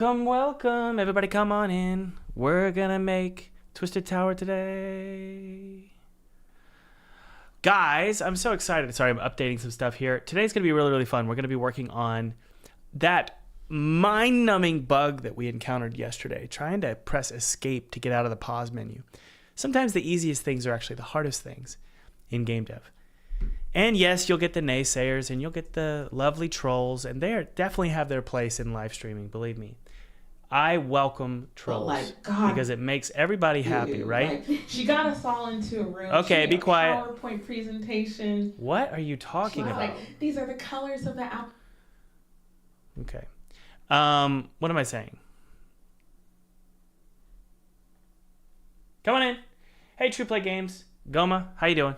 Welcome, everybody come on in. We're gonna make Twisted Tower today. Guys, I'm so excited. Sorry, I'm updating some stuff here. Today's gonna be really, really fun. We're gonna be working on that mind-numbing bug that we encountered yesterday, trying to press escape to get out of the pause menu. Sometimes the easiest things are actually the hardest things in game dev. And yes, you'll get the naysayers and you'll get the lovely trolls, and they definitely have their place in live streaming, believe me. I welcome trolls because it makes everybody happy, right? She got us all into a room. Okay, be quiet. PowerPoint presentation. What are you talking about? These are the colors of the apple. Okay. What am I saying? Come on in. Hey, True Play Games. Goma, how you doing?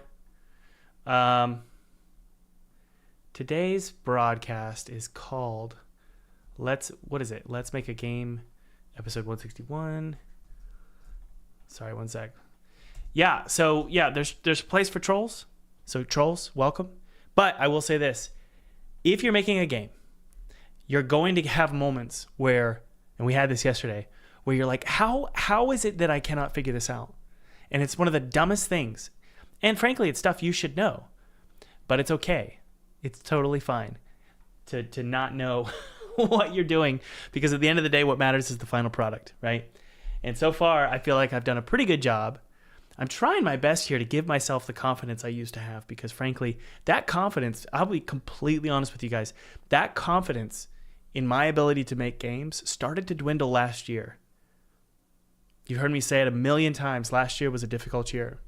Today's broadcast is called Let's Make a Game, episode 161. Sorry, one sec. Yeah, so yeah, there's a place for trolls. So trolls, welcome. But I will say this. If you're making a game, you're going to have moments where, and we had this yesterday, where you're like, how is it that I cannot figure this out? And it's one of the dumbest things. And frankly, it's stuff you should know. But it's okay. It's totally fine to not know what you're doing, because at the end of the day, what matters is the final product, right? And so far, I feel like I've done a pretty good job. I'm trying my best here to give myself the confidence I used to have, because frankly, that confidence, I'll be completely honest with you guys, that confidence in my ability to make games started to dwindle last year. You've heard me say it a million times. Last year was a difficult year.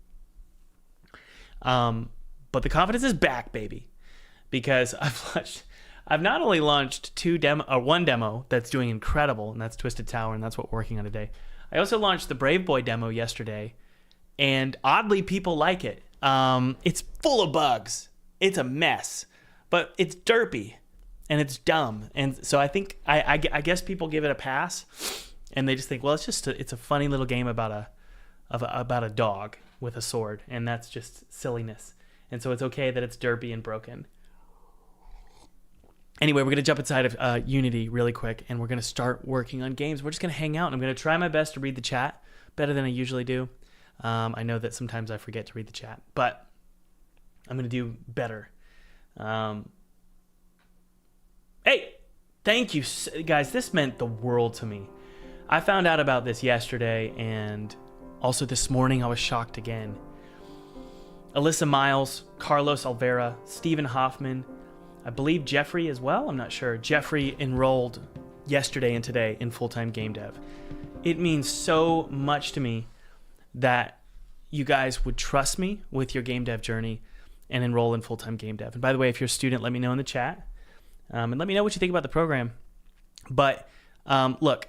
But the confidence is back, baby, because I've not only launched one demo that's doing incredible, and that's Twisted Tower, and that's what we're working on today. I also launched the Brave Boy demo yesterday, and oddly, people like it. It's full of bugs. It's a mess, but it's derpy, and it's dumb. And so I think, I guess people give it a pass, and they just think, well, it's a funny little game about a dog with a sword, and that's just silliness. And so it's okay that it's derpy and broken. Anyway, we're going to jump inside of Unity really quick, and we're going to start working on games. We're just going to hang out, and I'm going to try my best to read the chat better than I usually do. I know that sometimes I forget to read the chat, but I'm going to do better. Hey, thank you, guys. This meant the world to me. I found out about this yesterday, and also this morning I was shocked again. Alyssa Miles, Carlos Alvera, Stephen Hoffman, I believe Jeffrey as well, I'm not sure. Jeffrey enrolled yesterday and today in full-time game dev. It means so much to me that you guys would trust me with your game dev journey and enroll in full-time game dev. And by the way, if you're a student, let me know in the chat. And let me know what you think about the program. But look,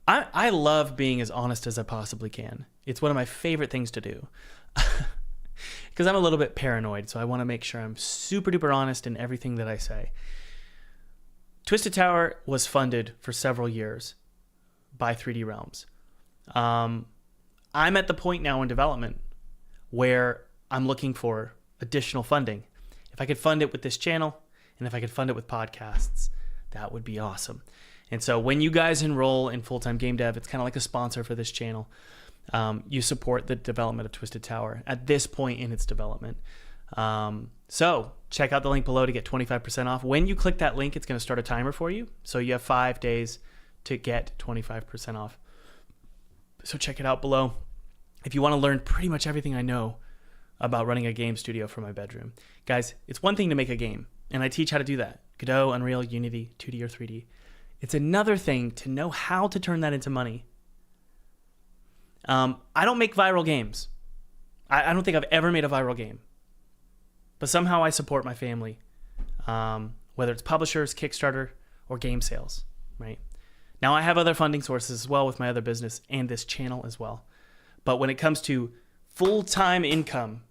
I love being as honest as I possibly can. It's one of my favorite things to do. Because I'm a little bit paranoid, so I want to make sure I'm super duper honest in everything that I say. Twisted Tower was funded for several years by 3D Realms. I'm at the point now in development where I'm looking for additional funding. If I could fund it with this channel, and if I could fund it with podcasts, that would be awesome. And so when you guys enroll in full-time game dev, it's kind of like a sponsor for this channel. You support the development of Twisted Tower at this point in its development. So check out the link below to get 25% off. When you click that link, it's going to start a timer for you. So you have 5 days to get 25% off. So check it out below if you want to learn pretty much everything I know about running a game studio from my bedroom. Guys, it's one thing to make a game, and I teach how to do that. Godot, Unreal, Unity, 2D or 3D. It's another thing to know how to turn that into money. I don't make viral games. I don't think I've ever made a viral game. But somehow I support my family, whether it's publishers, Kickstarter, or game sales, right? Now I have other funding sources as well with my other business and this channel as well. But when it comes to full-time income,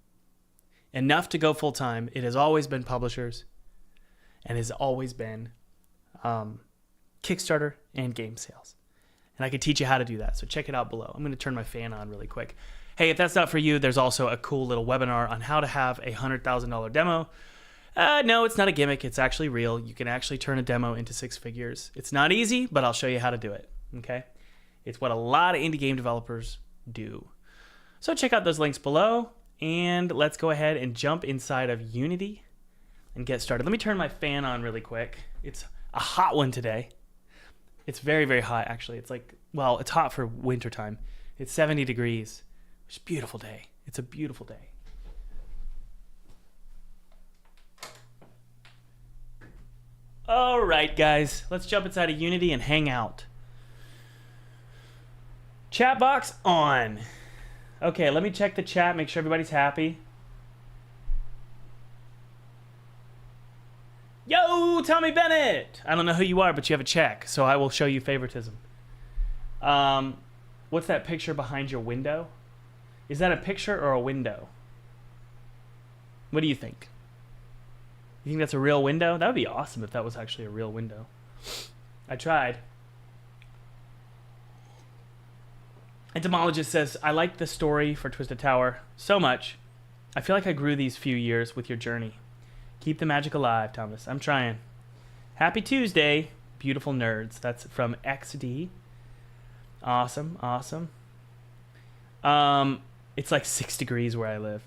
enough to go full-time, it has always been publishers and has always been Kickstarter and game sales. And I can teach you how to do that. So check it out below. I'm going to turn my fan on really quick. Hey, if that's not for you, there's also a cool little webinar on how to have a $100,000 demo No, it's not a gimmick. It's actually real. You can actually turn a demo into 6 figures. It's not easy, but I'll show you how to do it. Okay? It's what a lot of indie game developers do. So check out those links below, and let's go ahead and jump inside of Unity and get started. Let me turn my fan on really quick. It's a hot one today. It's very, very hot, actually. It's like, well, it's hot for wintertime. It's 70 degrees. It's a beautiful day. It's a beautiful day. All right, guys. Let's jump inside of Unity and hang out. Chat box on. Okay, let me check the chat, make sure everybody's happy. Yo, Tommy Bennett! I don't know who you are, but you have a check, so I will show you favoritism. What's that picture behind your window? Is that a picture or a window? What do you think? You think that's a real window? That would be awesome if that was actually a real window. I tried. Entomologist says, I like the story for Twisted Tower so much. I feel like I grew these few years with your journey. Keep the magic alive, Thomas. I'm trying. Happy Tuesday, beautiful nerds. That's from XD. Awesome, awesome. It's like 6 degrees where I live.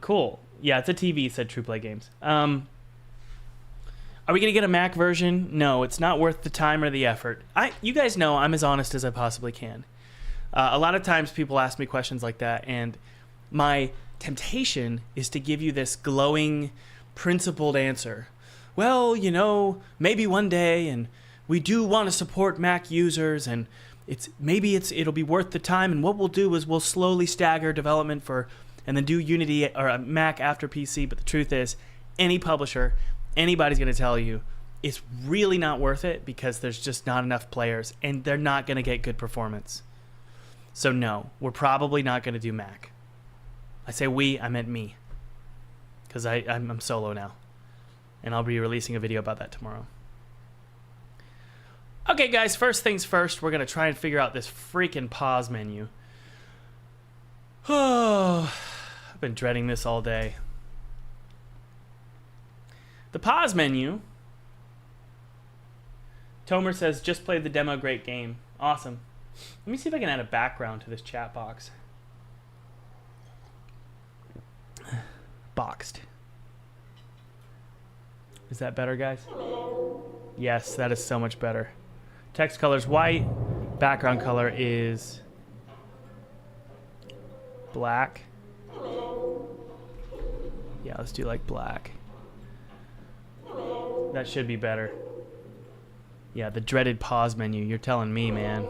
Cool. Yeah, it's a TV, said True Play Games. Are we going to get a Mac version? No, it's not worth the time or the effort. You guys know I'm as honest as I possibly can. A lot of times people ask me questions like that, and my temptation is to give you this glowing, principled answer. Well, you know, maybe one day, and we do want to support Mac users, and it'll be worth the time, and what we'll do is we'll slowly stagger development and then do Unity or Mac after PC. But the truth is, any publisher, anybody's going to tell you it's really not worth it because there's just not enough players and they're not going to get good performance. So no, we're probably not going to do Mac. I say we, I meant me, because I'm solo now, and I'll be releasing a video about that tomorrow. Okay, guys, first things first, we're going to try and figure out this freaking pause menu. Oh, I've been dreading this all day. The pause menu. Tomer says, just played the demo, great game. Awesome. Let me see if I can add a background to this chat box. Boxed. Is that better, guys? Yes, that is so much better. Text color is white. Background color is black. Yeah, let's do like black. That should be better. Yeah, the dreaded pause menu. You're telling me, man.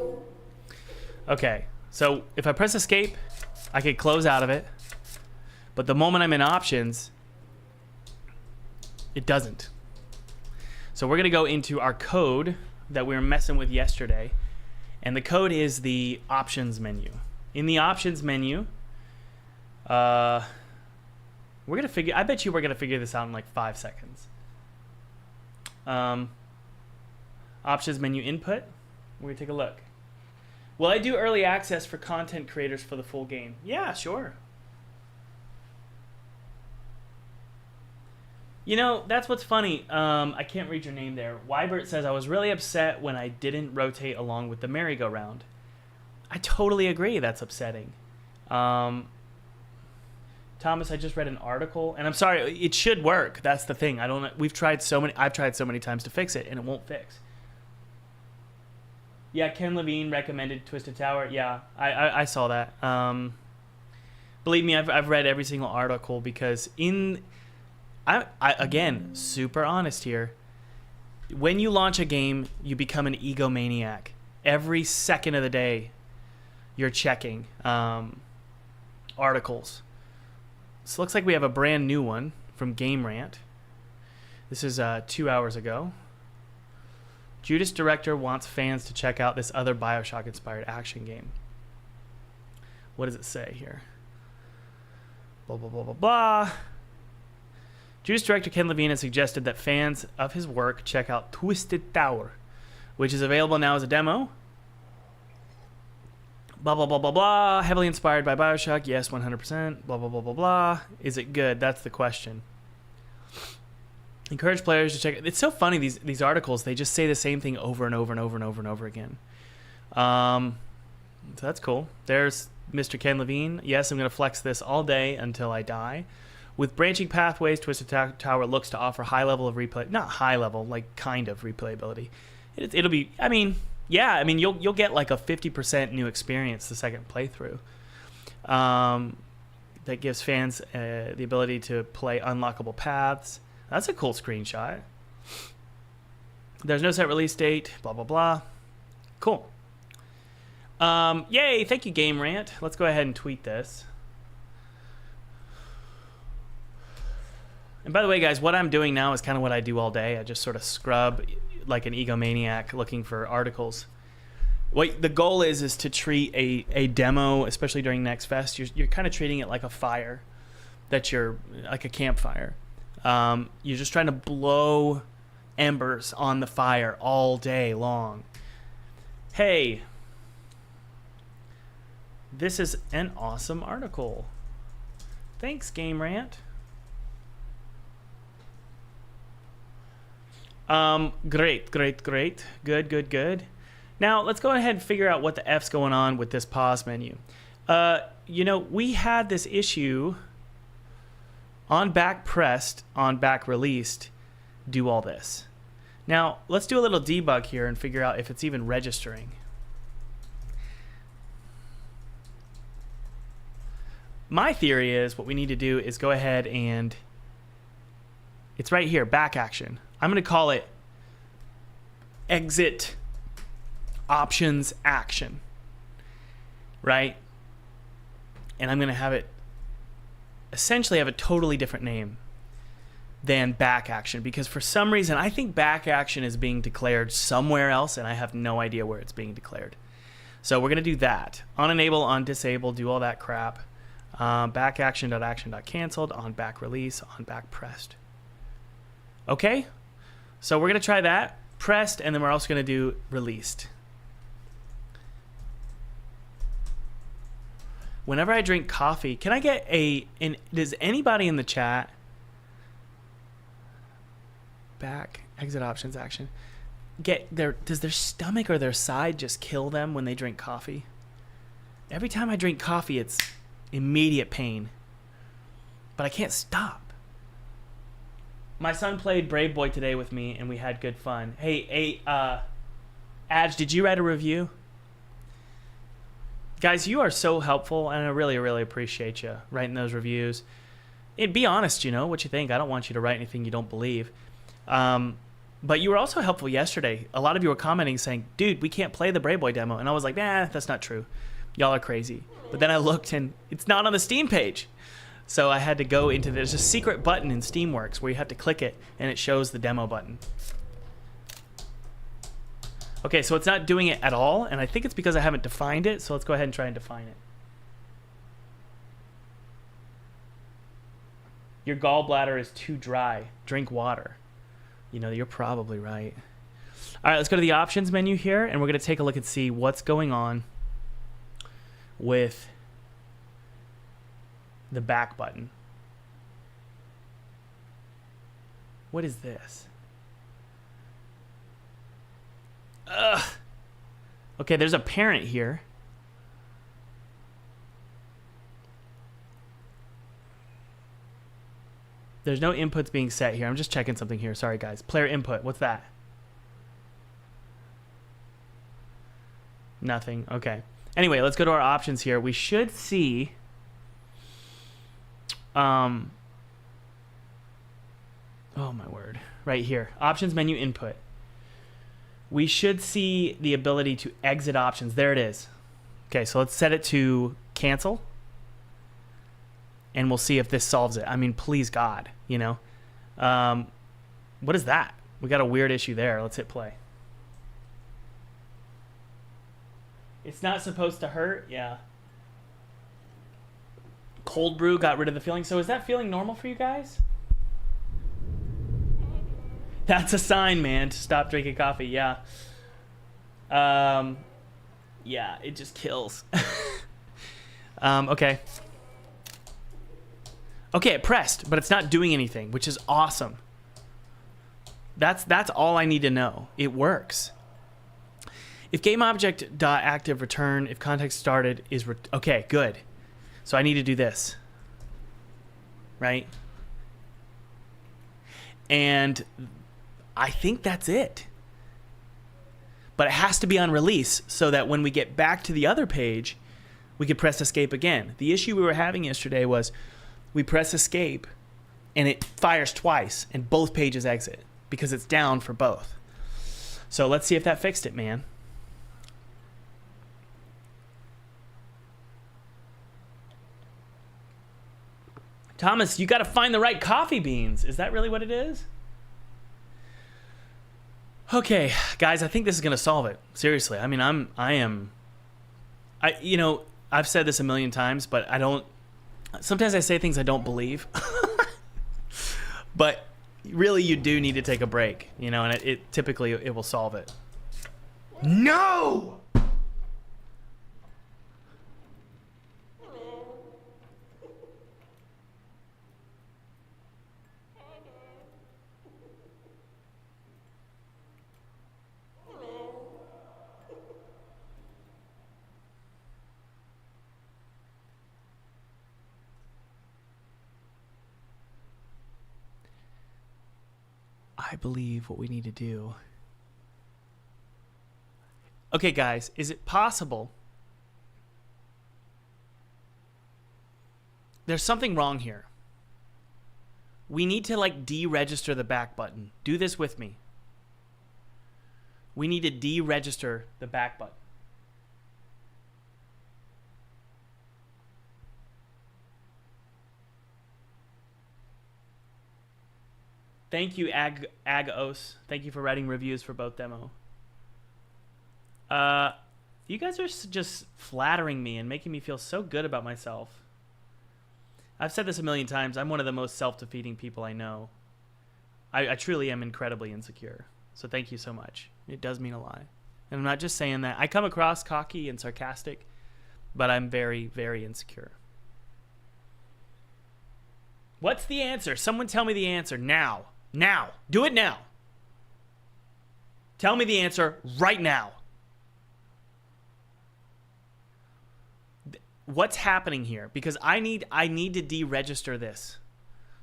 Okay, so if I press escape, I can close out of it. But the moment I'm in options, it doesn't. So we're going to go into our code that we were messing with yesterday. And the code is the options menu. In the options menu, we're going to figure... I bet you we're going to figure this out in like 5 seconds. Options menu input. We're going to take a look. Will I do early access for content creators for the full game? Yeah, sure. You know, that's what's funny. I can't read your name there. Wybert says, I was really upset when I didn't rotate along with the merry-go-round. I totally agree that's upsetting. Thomas, I just read an article, and I'm sorry, it should work. That's the thing. I've tried so many times to fix it, and it won't fix. Yeah, Ken Levine recommended Twisted Tower. Yeah, I saw that. Believe me, I've read every single article because I again, super honest here. When you launch a game, you become an egomaniac. Every second of the day, you're checking articles. So it looks like we have a brand new one from Game Rant. This is 2 hours ago. Judas Director wants fans to check out this other Bioshock-inspired action game. What does it say here? Blah, blah, blah, blah, blah. Judas Director Ken Levine has suggested that fans of his work check out Twisted Tower, which is available now as a demo. Blah, blah, blah, blah, blah. Heavily inspired by Bioshock. Yes, 100%. Blah, blah, blah, blah, blah. Is it good? That's the question. Encourage players to check it. It's so funny, these articles, they just say the same thing over and over and over and over and over again. So that's cool. There's Mr. Ken Levine. Yes, I'm going to flex this all day until I die. With branching pathways, Twisted Tower looks to offer high level of replay. Not high level, like kind of replayability. It'll be, I mean, yeah, I mean, you'll get like a 50% new experience the second playthrough. That gives fans the ability to play unlockable paths. That's a cool screenshot. There's no set release date, blah, blah, blah. Cool. Yay, thank you, Game Rant. Let's go ahead and tweet this. And by the way, guys, what I'm doing now is kind of what I do all day. I just sort of scrub like an egomaniac looking for articles. What the goal is to treat a demo, especially during Next Fest, you're kind of treating it like a fire, that you're like a campfire. You're just trying to blow embers on the fire all day long. Hey, this is an awesome article. Thanks, Game Rant. Great. Good. Now, let's go ahead and figure out what the F's going on with this pause menu. We had this issue on back pressed, on back released, do all this. Now, let's do a little debug here and figure out if it's even registering. My theory is what we need to do is go ahead and it's right here, back action. I'm going to call it exit options action, right? And I'm going to have it essentially have a totally different name than back action, because for some reason I think back action is being declared somewhere else and I have no idea where it's being declared. So we're going to do that. On enable, on disable, do all that crap. Back action.action.canceled, on back release, on back pressed. Okay? So we're going to try that, pressed, and then we're also going to do released. Whenever I drink coffee, can I get does anybody in the chat, back, exit options, action, does their stomach or their side just kill them when they drink coffee? Every time I drink coffee, it's immediate pain. But I can't stop. My son played Brave Boy today with me, and we had good fun. Hey, Adge, did you write a review? Guys, you are so helpful, and I really, really appreciate you writing those reviews. Be honest, what you think. I don't want you to write anything you don't believe. But you were also helpful yesterday. A lot of you were commenting saying, dude, we can't play the Brave Boy demo. And I was like, nah, that's not true. Y'all are crazy. But then I looked, and it's not on the Steam page. So I had to go into, there's a secret button in Steamworks where you have to click it, and it shows the demo button. Okay, so it's not doing it at all, and I think it's because I haven't defined it, so let's go ahead and try and define it. Your gallbladder is too dry. Drink water. You're probably right. All right, let's go to the options menu here, and we're going to take a look and see what's going on with the back button. What is this? Ugh. Okay, there's a parent here. There's no inputs being set here. I'm just checking something here. Sorry, guys. Player input. What's that? Nothing. Okay. Anyway, let's go to our options here. We should see... oh, my word. Right here. Options menu input. We should see the ability to exit options. There it is. Okay, so let's set it to cancel. And we'll see if this solves it. I mean, please God, What is that? We got a weird issue there. Let's hit play. It's not supposed to hurt? Yeah. Cold brew got rid of the feeling. So is that feeling normal for you guys? That's a sign, man, to stop drinking coffee. Yeah. Yeah, it just kills. Okay. Okay, it pressed, but it's not doing anything, which is awesome. That's all I need to know. It works. If GameObject.active return, if context started is okay, good. So I need to do this, right? And I think that's it. But it has to be on release so that when we get back to the other page, we could press escape again. The issue we were having yesterday was we press escape and it fires twice and both pages exit because it's down for both. So let's see if that fixed it, man. Thomas, you got to find the right coffee beans. Is that really what it is? Okay, guys, I think this is going to solve it. Seriously. I mean, I've said this a million times, but sometimes I say things I don't believe. But really you do need to take a break, and it typically it will solve it. No! I believe what we need to do. Okay, guys, is it possible? There's something wrong here. We need to deregister the back button. Do this with me. We need to deregister the back button. Thank you, Agos. Thank you for writing reviews for both demo. You guys are just flattering me and making me feel so good about myself. I've said this a million times. I'm one of the most self-defeating people I know. I truly am incredibly insecure. So thank you so much. It does mean a lot. And I'm not just saying that. I come across cocky and sarcastic, but I'm very, very insecure. What's the answer? Someone tell me the answer now. Now. Do it now. Tell me the answer right now. What's happening here? Because I need to deregister this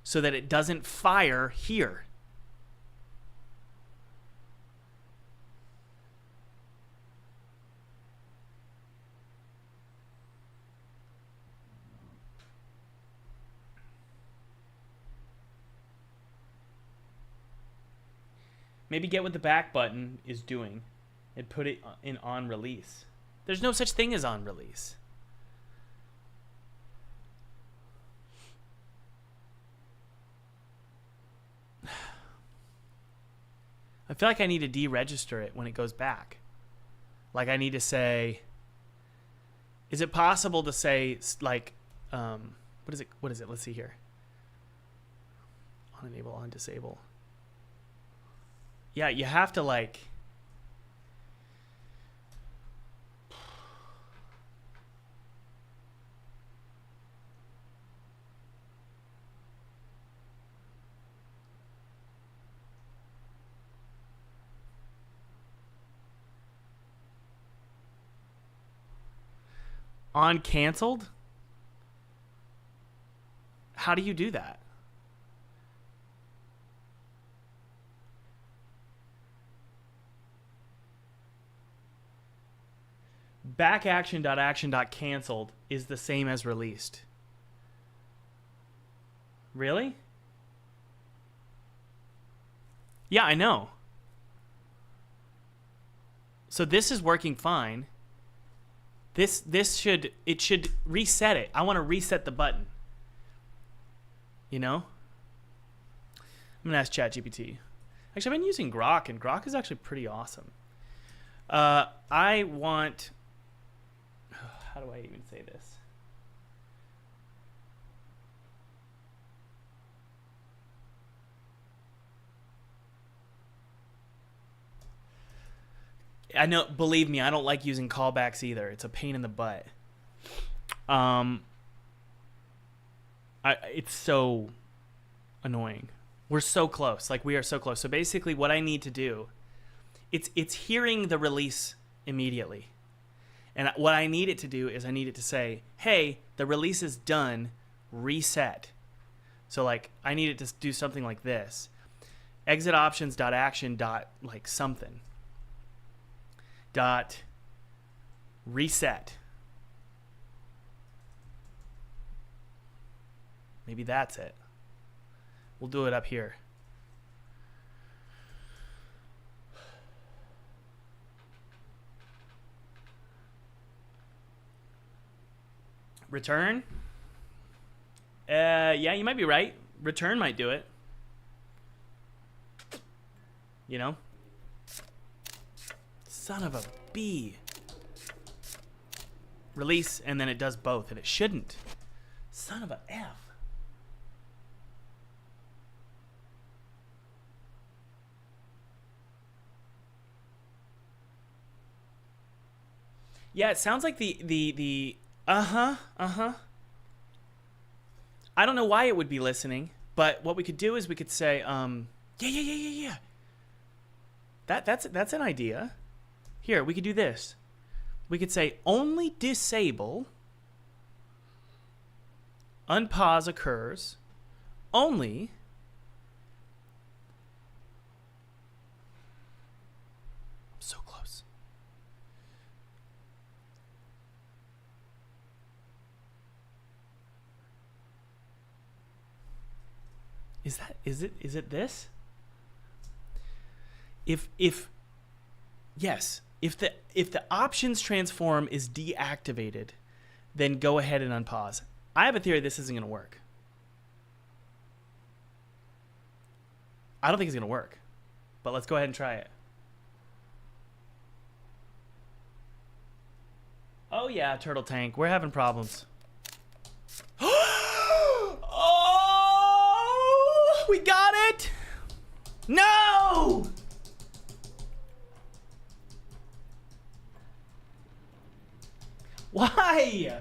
so that it doesn't fire here. Maybe get what the back button is doing and put it in on release. There's no such thing as on release. I feel like I need to deregister it when it goes back. Like I need to say, is it possible to say what is it? Let's see here. On enable, on disable. Yeah, you have to on canceled? How do you do that? Backaction.action.canceled is the same as released. Really? Yeah, I know. So this is working fine. It should reset it. I want to reset the button. I'm gonna ask ChatGPT. Actually, I've been using Grok, and Grok is actually pretty awesome. I want. How do I even say this? I know, believe me, I don't like using callbacks either. It's a pain in the butt. It's so annoying. We're so close. Like, we are so close. So basically what I need to do, it's hearing the release immediately. And what I need it to do is I need it to say, hey, the release is done, reset. So like I need it to do something like this. Exit options dot action dot like something. Dot reset. Maybe that's it. We'll do it up here. Return? Yeah, you might be right. Return might do it. You know? Son of a bee. Release, and then it does both, and it shouldn't. Son of a F. Yeah, it sounds like the I don't know why it would be listening, but what we could do is we could say, yeah. That's an idea. Here, we could do this. We could say only disable unpause occurs only so close. Is it this? If the options transform is deactivated, then go ahead and unpause. I have a theory this isn't going to work. I don't think it's going to work, but let's go ahead and try it. Oh yeah, Turtle Tank, we're having problems. Oh, we got it. No. Why?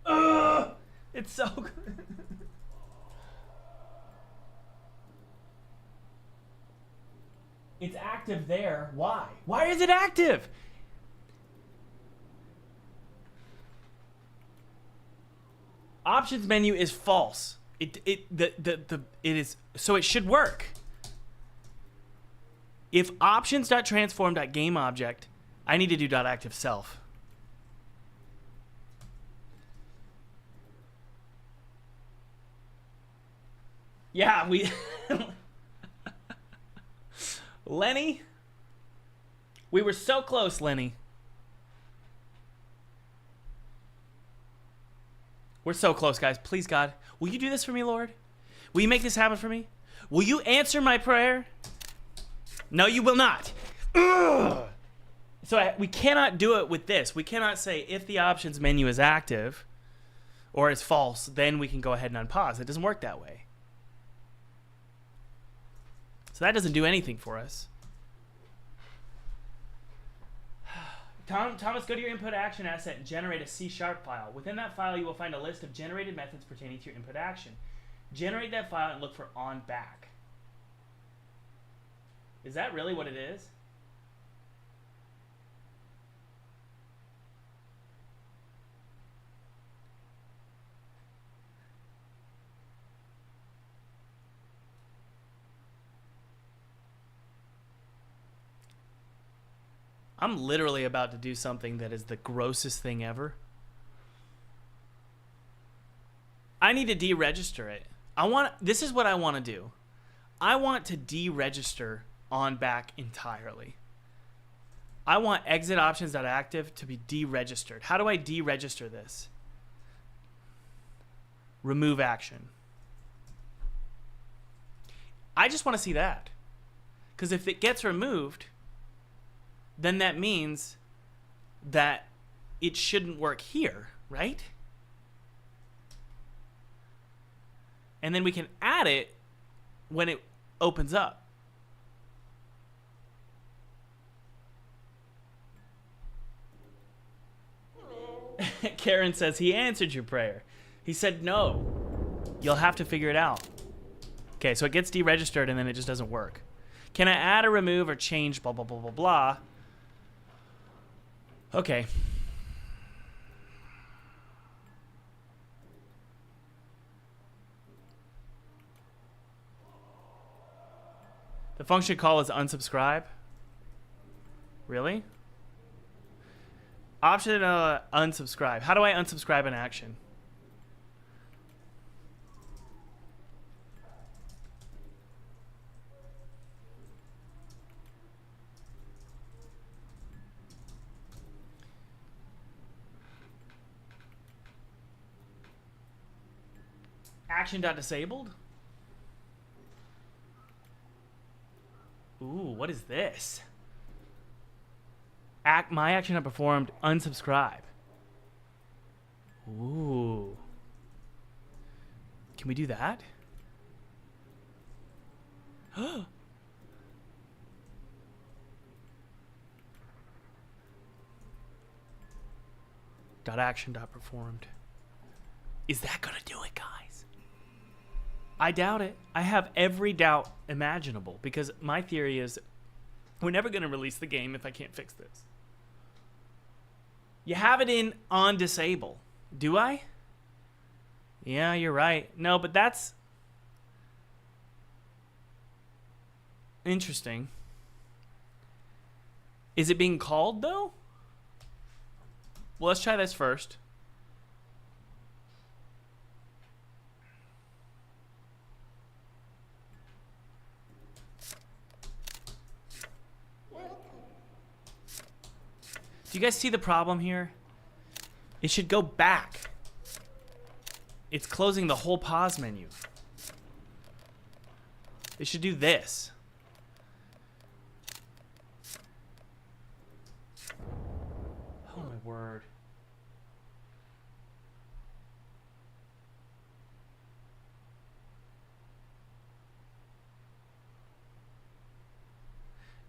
Ugh, it's so good. It's active there. Why? Why is it active? Options menu is false. It is, so it should work. If options.transform.gameObject, I need to do .ActiveSelf. Yeah, we Lenny, we were so close, Lenny. We're so close, guys. Please, God, will you do this for me, Lord? Will you make this happen for me? Will you answer my prayer? No, you will not. Ugh. So we cannot do it with this. We cannot say if the options menu is active or is false, then we can go ahead and unpause. It doesn't work that way. So that doesn't do anything for us. Thomas, go to your input action asset and generate a C# file. Within that file, you will find a list of generated methods pertaining to your input action. Generate that file and look for on back. Is that really what it is? I'm literally about to do something that is the grossest thing ever. I need to deregister it. This is what I want to do. I want to deregister on back entirely. I want exit options.active to be deregistered. How do I deregister this? Remove action. I just want to see that. Because if it gets removed, then that means that it shouldn't work here, right? And then we can add it when it opens up. Karen says he answered your prayer. He said no. You'll have to figure it out. Okay, so it gets deregistered and then it just doesn't work. Can I add or remove or change blah, blah, blah, blah, blah? Okay. The function call is unsubscribe. Really? Option unsubscribe. How do I unsubscribe an action? Action.disabled? Ooh, what is this? My action not performed, unsubscribe. Ooh. Can we do that? .action.performed. Is that gonna do it, guys? I doubt it. I have every doubt imaginable because my theory is we're never gonna release the game if I can't fix this. You have it in on disable. Do I? Yeah, you're right. No, but that's interesting. Is it being called though? Well, let's try this first. Do you guys see the problem here? It should go back. It's closing the whole pause menu. It should do this. Oh my word.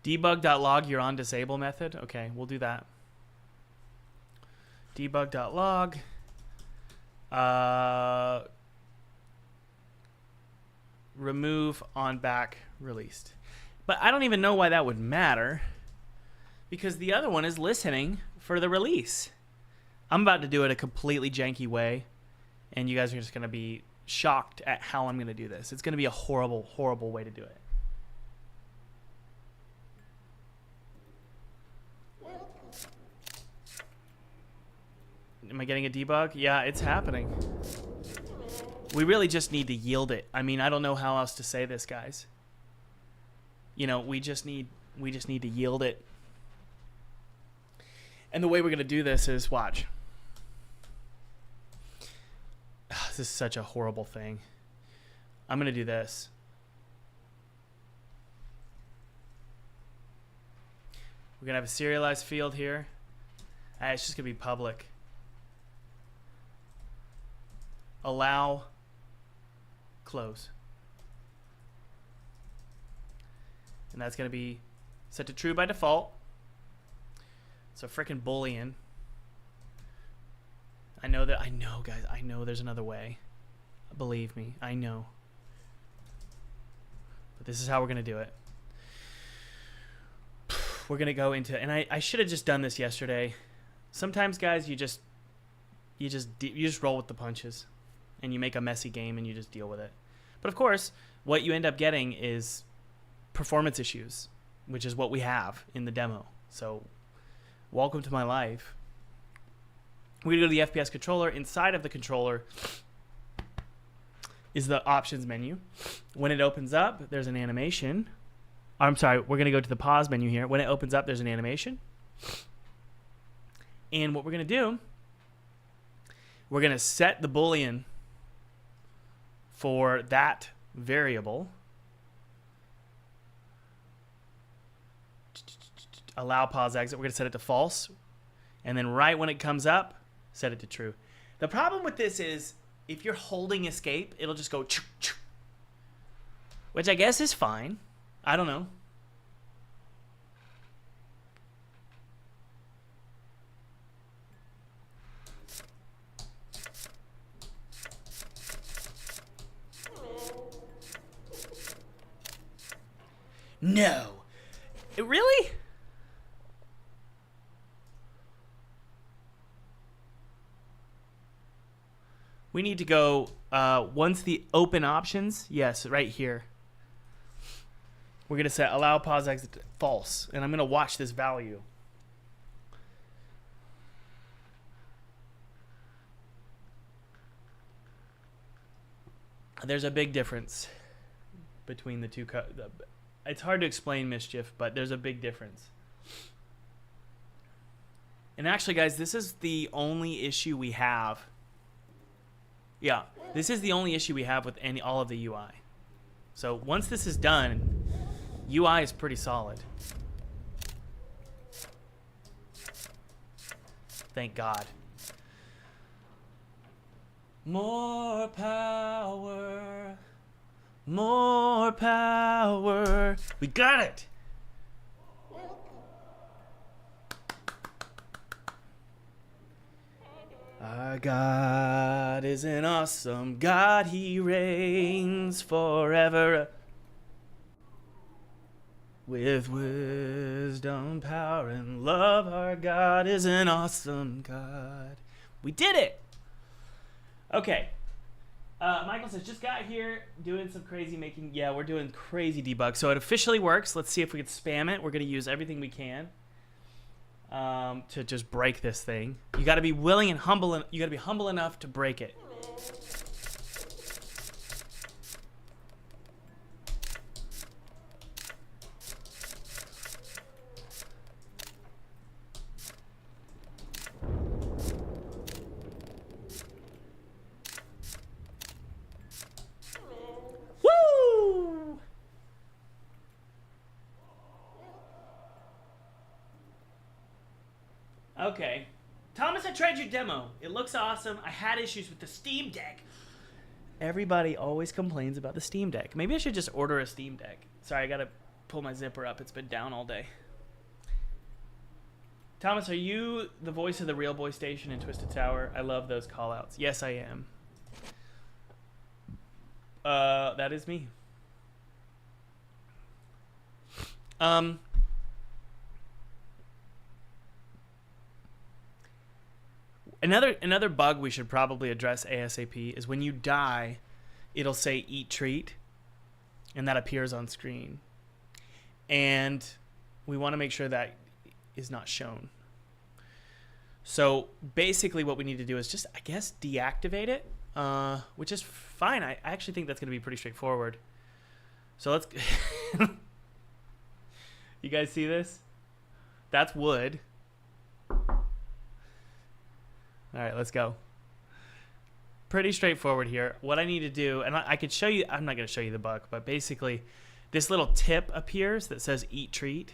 Debug.log your on disable method. Okay, we'll do that. Debug.log. Remove on back released. But I don't even know why that would matter because the other one is listening for the release. I'm about to do it a completely janky way and you guys are just going to be shocked at how I'm going to do this. It's going to be a horrible, horrible way to do it. Am I getting a debug? Yeah, it's happening. We really just need to yield it. I mean, I don't know how else to say this, guys. You know, we just need to yield it. And the way we're going to do this is watch. This is such a horrible thing. I'm going to do this. We're going to have a serialized field here. It's just going to be public. Allow, close. And that's going to be set to true by default. So frickin' Boolean. I know, guys. I know there's another way. Believe me, I know. But this is how we're going to do it. We're going to go into, and I should have just done this yesterday. Sometimes, guys, you just roll with the punches. And you make a messy game and you just deal with it. But of course, what you end up getting is performance issues, which is what we have in the demo. So welcome to my life. We're going to go to the FPS controller. Inside of the controller is the options menu. When it opens up, there's an animation. I'm sorry, we're going to go to the pause menu here. When it opens up, there's an animation. And what we're going to do, we're going to set the Boolean for that variable. Allow pause exit. We're going to set it to false. And then right when it comes up, set it to true. The problem with this is if you're holding escape, it'll just go choo, choo, which I guess is fine. I don't know. No. Really? We need to go, once the open options, yes, right here. We're going to set allow pause exit to false, and I'm going to watch this value. There's a big difference between the two. It's hard to explain, Mischief, but there's a big difference. And actually, guys, this is the only issue we have. Yeah, this is the only issue we have with all of the UI. So once this is done, UI is pretty solid. Thank God. More power. More power. We got it. Our God is an awesome God. He reigns forever. With wisdom, power, and love, our God is an awesome God. We did it. Okay. Michael says, just got here doing some crazy making. Yeah, we're doing crazy debug. So it officially works. Let's see if we can spam it. We're going to use everything we can to just break this thing. You got to be willing and humble. You got to be humble enough to break it. Okay. Thomas, I tried your demo. It looks awesome. I had issues with the Steam Deck. Everybody always complains about the Steam Deck. Maybe I should just order a Steam Deck. Sorry, I gotta pull my zipper up. It's been down all day. Thomas, are you the voice of the Real Boy Station in Twisted Tower? I love those callouts. Yes, I am. That is me. Another bug we should probably address ASAP is when you die, it'll say eat treat, and that appears on screen. And we want to make sure that is not shown. So basically what we need to do is just, I guess, deactivate it, which is fine. I actually think that's going to be pretty straightforward. So let's... You guys see this? That's wood. All right, let's go. Pretty straightforward here. What I need to do, and I could show you, I'm not going to show you the bug, but basically this little tip appears that says eat treat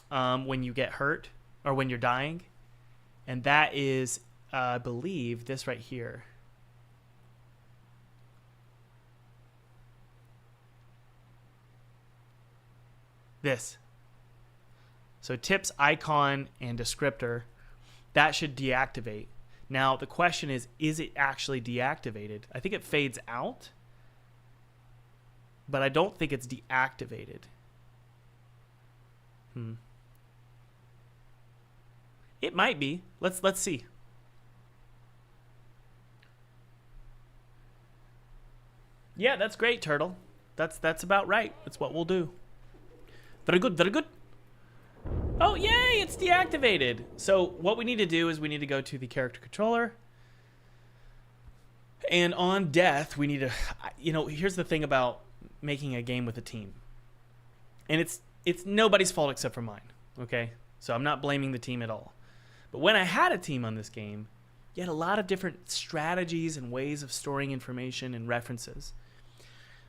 when you get hurt or when you're dying. And that is, I believe, this right here. This. So tips, icon, and descriptor. That should deactivate. Now, the question is it actually deactivated? I think it fades out, but I don't think it's deactivated. It might be. Let's see. Yeah, that's great, Turtle. That's about right. That's what we'll do. Very good, very good. Oh, yay, it's deactivated. So what we need to do is we need to go to the character controller. And on death, we need to, here's the thing about making a game with a team. And it's nobody's fault except for mine, okay? So I'm not blaming the team at all. But when I had a team on this game, you had a lot of different strategies and ways of storing information and references.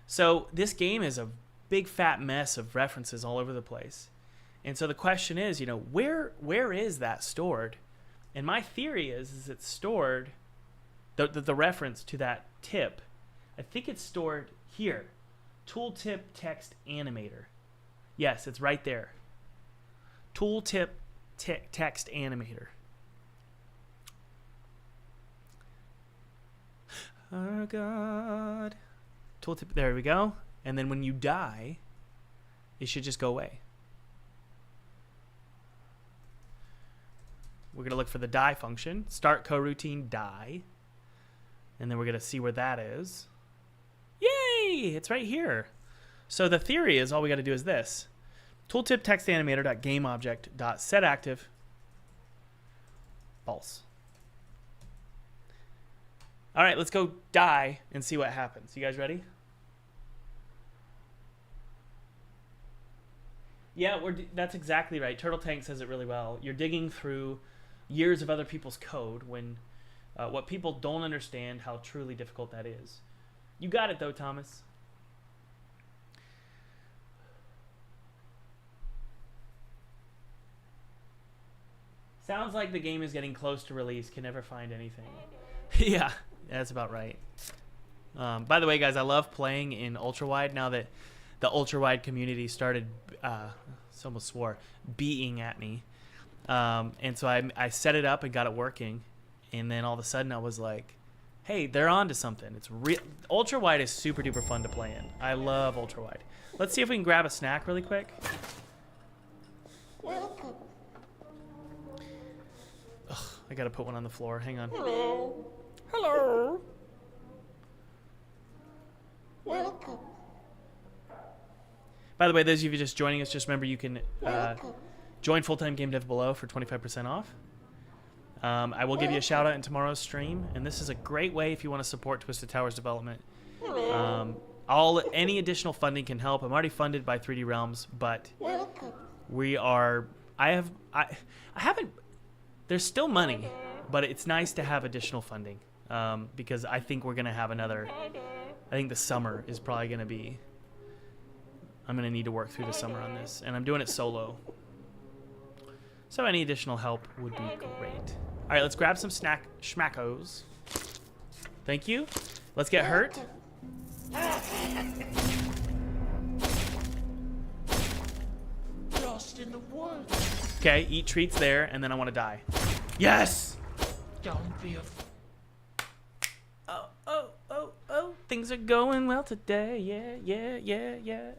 So this game is a big fat mess of references all over the place. And so the question is, where is that stored? And my theory is it's stored, the reference to that tip, I think it's stored here. Tooltip text animator. Yes, it's right there. Tooltip text animator. Oh, God. Tooltip, there we go. And then when you die, it should just go away. We're going to look for the die function. Start coroutine die. And then we're going to see where that is. Yay! It's right here. So the theory is all we got to do is this. Tooltip text animator.gameObject.setActive false. All right, let's go die and see what happens. You guys ready? Yeah, that's exactly right. Turtle Tank says it really well. You're digging through years of other people's code when what people don't understand how truly difficult that is. You got it though, Thomas. Sounds like the game is getting close to release. Can never find anything. Yeah, that's about right. By the way, guys, I love playing in ultra wide now that the ultra wide community started, almost swore, beating at me. And so I set it up and got it working. And then all of a sudden I was like, hey, they're on to something. It's real. Ultra wide is super duper fun to play in. I love ultra wide. Let's see if we can grab a snack really quick. Welcome. Ugh, I gotta put one on the floor. Hang on. Hello. Hello. Welcome. By the way, those of you just joining us, just remember you can Welcome. join Full-Time Game Dev below for 25% off. I will give you a shout out in tomorrow's stream, and this is a great way if you want to support Twisted Towers development. Any additional funding can help. I'm already funded by 3D Realms, but Welcome. we are. I haven't. There's still money, but it's nice to have additional funding because I think we're gonna have another. I think the summer is probably gonna be. I'm gonna need to work through the summer on this, and I'm doing it solo. So any additional help would be great. All right, let's grab some schmackos. Thank you. Let's get hurt. Lost in the woods. Okay, eat treats there, and then I want to die. Yes! Don't be a Oh, things are going well today. Yeah.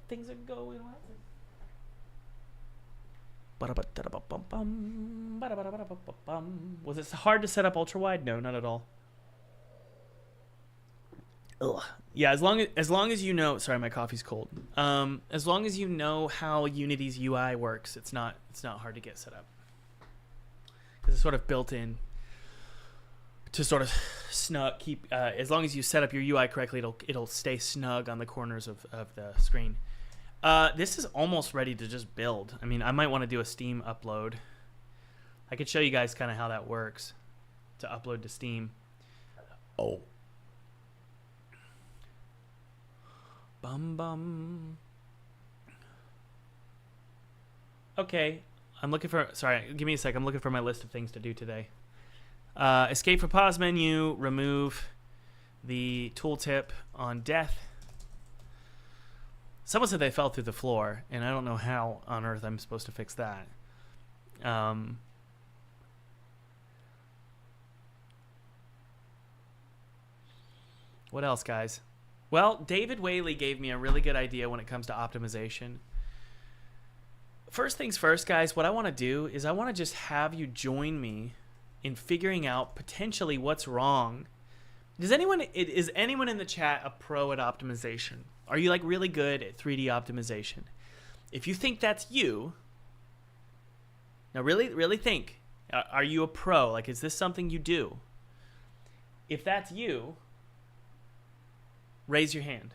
Things are going well. Was it hard to set up ultra wide? No, not at all. Ugh. Yeah, as long as you know. Sorry, my coffee's cold. As long as you know how Unity's UI works, it's not hard to get set up because it's sort of built in to sort of snug keep. As long as you set up your UI correctly, it'll stay snug on the corners of the screen. This is almost ready to just build. I mean, I might want to do a Steam upload. I could show you guys kind of how that works to upload to Steam. Oh. Bum. Okay. I'm looking for... Sorry, give me a sec. I'm looking for my list of things to do today. Escape from pause menu. Remove the tooltip on death. Someone said they fell through the floor, and I don't know how on earth I'm supposed to fix that. What else, guys? Well, David Whaley gave me a really good idea when it comes to optimization. First things first, guys, what I want to do is I want to just have you join me in figuring out potentially what's wrong. Is anyone in the chat a pro at optimization? Are you like really good at 3D optimization? If you think that's you, now really think, are you a pro? Like, is this something you do? If that's you, raise your hand.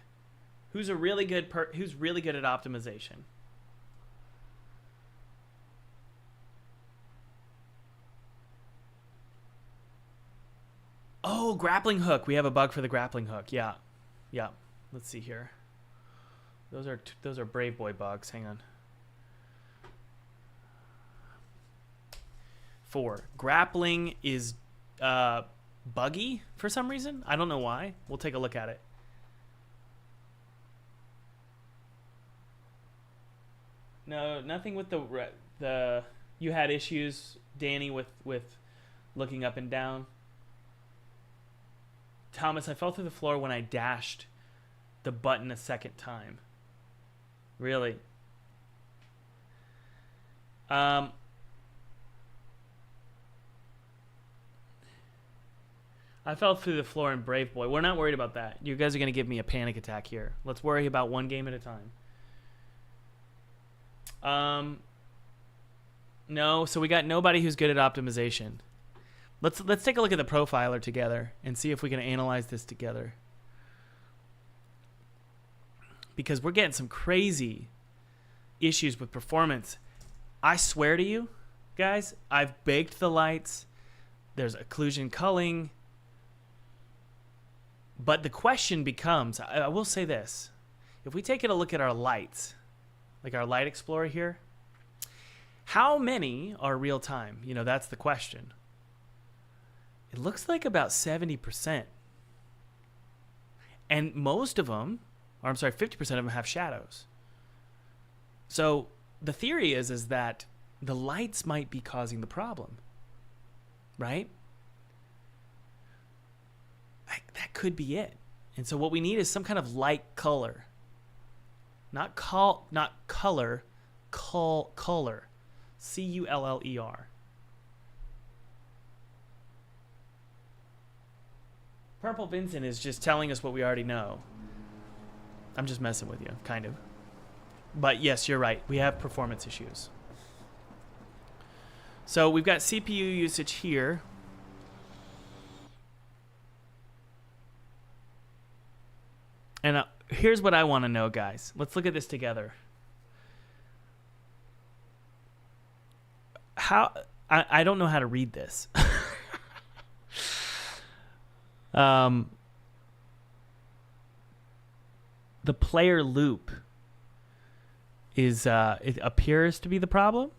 Who's really good at optimization? Oh, grappling hook. We have a bug for the grappling hook. Yeah. Let's see here. Those are Brave Boy bugs. Hang on. 4. Grappling is buggy for some reason. I don't know why. We'll take a look at it. No, nothing with the. You had issues, Danny, with looking up and down. Thomas, I fell through the floor when I dashed the button a second time. Really? Um, I fell through the floor in Brave Boy. We're not worried about that. You guys are going to give me a panic attack here. Let's worry about one game at a time. No, so we got nobody who's good at optimization. Let's take a look at the profiler together and see if we can analyze this together. Because we're getting some crazy issues with performance. I swear to you, guys, I've baked the lights. There's occlusion culling. But the question becomes, I will say this. If we take a look at our lights, like our Light Explorer here, how many are real time? You know, that's the question. It looks like about 70%. And most of them, or I'm sorry, 50% of them have shadows. So the theory is that the lights might be causing the problem, right? That could be it. And so what we need is some kind of light color. Not color, color. C-U-L-L-E-R. Purple Vincent is just telling us what we already know. I'm just messing with you, kind of. But yes, you're right. We have performance issues. So we've got CPU usage here. And here's what I want to know, guys. Let's look at this together. I don't know how to read this. The player loop is it appears to be the problem.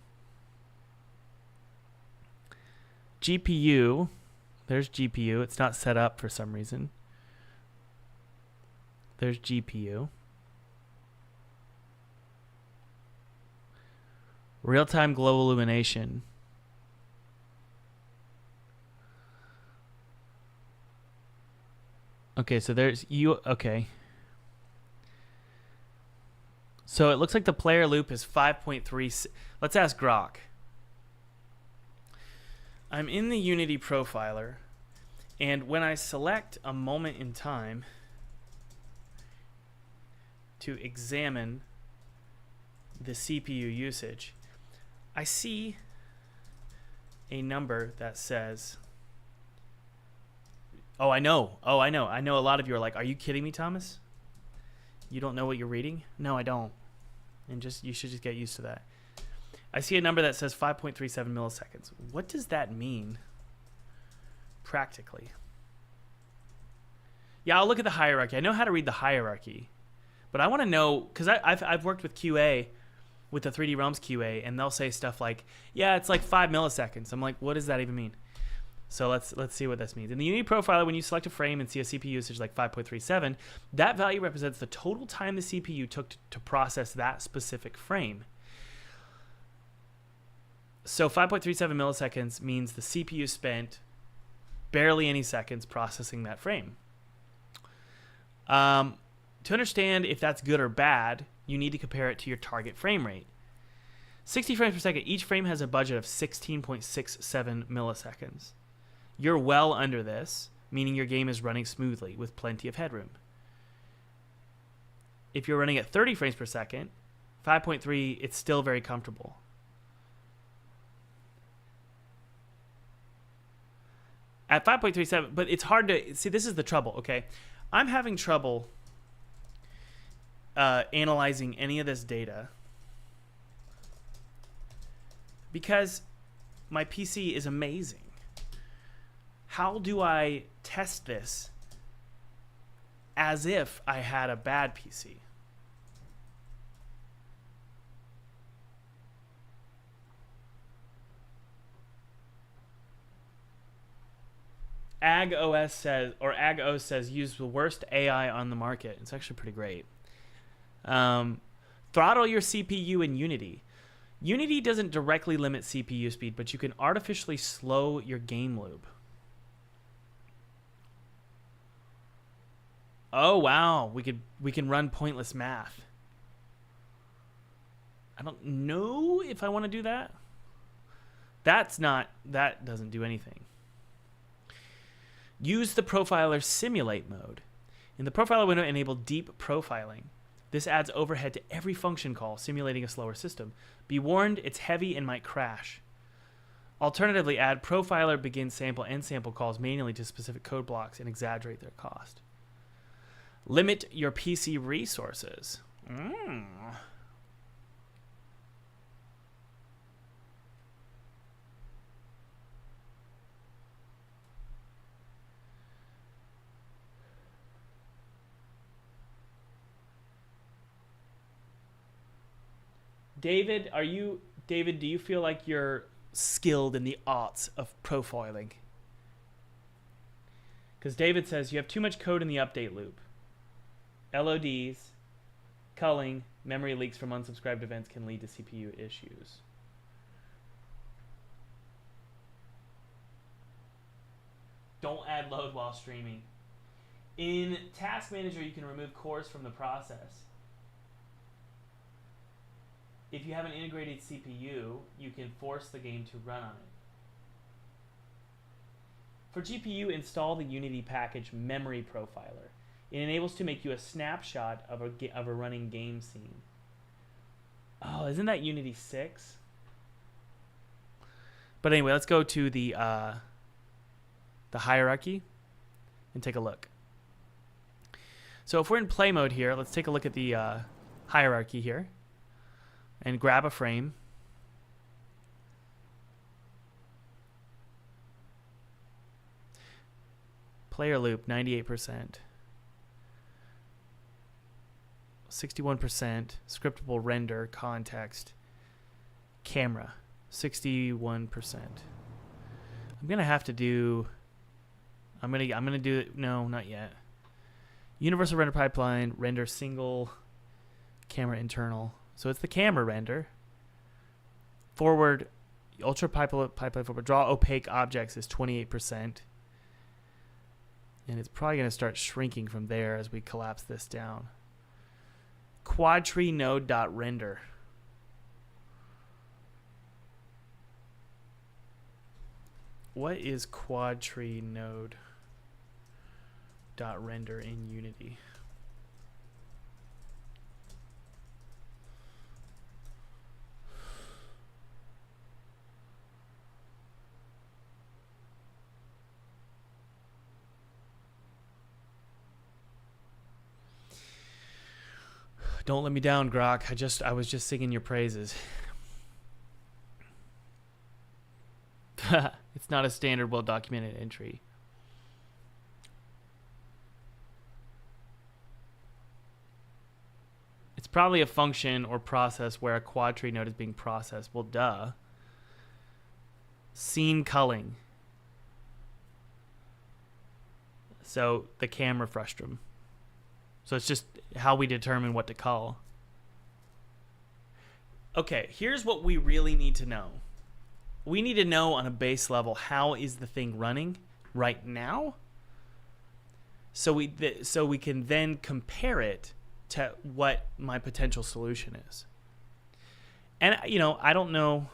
GPU, there's GPU. It's not set up for some reason. There's GPU. Real-time global illumination. Okay, so there's you. Okay. So it looks like the player loop is 5.3. Let's ask Grok. I'm in the Unity profiler, and when I select a moment in time to examine the CPU usage, I see a number that says, oh, I know. I know a lot of you are like, are you kidding me, Thomas? You don't know what you're reading? No, I don't. And you should just get used to that. I see a number that says 5.37 milliseconds. What does that mean practically? Yeah, I'll look at the hierarchy. I know how to read the hierarchy, but I want to know, because I've worked with QA, with the 3D Realms QA, and they'll say stuff like, yeah, it's like 5 milliseconds. I'm like, what does that even mean? So let's see what this means. In the Unity profiler, when you select a frame and see a CPU usage like 5.37, that value represents the total time the CPU took to process that specific frame. So 5.37 milliseconds means the CPU spent barely any seconds processing that frame. To understand if that's good or bad, you need to compare it to your target frame rate. 60 frames per second, each frame has a budget of 16.67 milliseconds. You're well under this, meaning your game is running smoothly with plenty of headroom. If you're running at 30 frames per second, 5.3, it's still very comfortable. At 5.37, but it's hard to see. This is the trouble, okay? I'm having trouble analyzing any of this data because my PC is amazing. How do I test this as if I had a bad PC? AgOS says, or AgOS says, use the worst AI on the market. It's actually pretty great. Throttle your CPU in Unity. Unity doesn't directly limit CPU speed, but you can artificially slow your game loop. Oh wow, we can run pointless math. I don't know if I want to do that. That doesn't do anything. Use the profiler simulate mode. In the profiler window, enable deep profiling. This adds overhead to every function call, simulating a slower system. Be warned, it's heavy and might crash. Alternatively, add profiler begin sample end sample calls manually to specific code blocks and exaggerate their cost. Limit your PC resources. David, do you feel like you're skilled in the arts of profiling? Because David says you have too much code in the update loop. LODs, culling, memory leaks from unsubscribed events can lead to CPU issues. Don't add load while streaming. In Task Manager, you can remove cores from the process. If you have an integrated CPU, you can force the game to run on it. For GPU, install the Unity package Memory Profiler. It enables to make you a snapshot of a running game scene. Oh, isn't that Unity 6? But anyway, let's go to the hierarchy and take a look. So if we're in play mode here, let's take a look at the hierarchy here. And grab a frame. Player loop, 98%. 61%. Scriptable render, context. Camera, 61%. I'm gonna have to do. I'm gonna do it. No, not yet. Universal render pipeline, render single camera internal. So it's the camera render. Forward, ultra pipeline forward. Draw opaque objects is 28%. And it's probably going to start shrinking from there as we collapse this down. Quadtree node.render. What is Quadtree node.render in Unity? Don't let me down, Grok. I was just singing your praises. It's not a standard, well-documented entry. It's probably a function or process where a quadtree node is being processed. Well, duh. Scene culling. So the camera frustum. So it's just how we determine what to call. Okay, here's what we really need to know. We need to know on a base level, how is the thing running right now? So we can then compare it to what my potential solution is. And, you know, I don't know.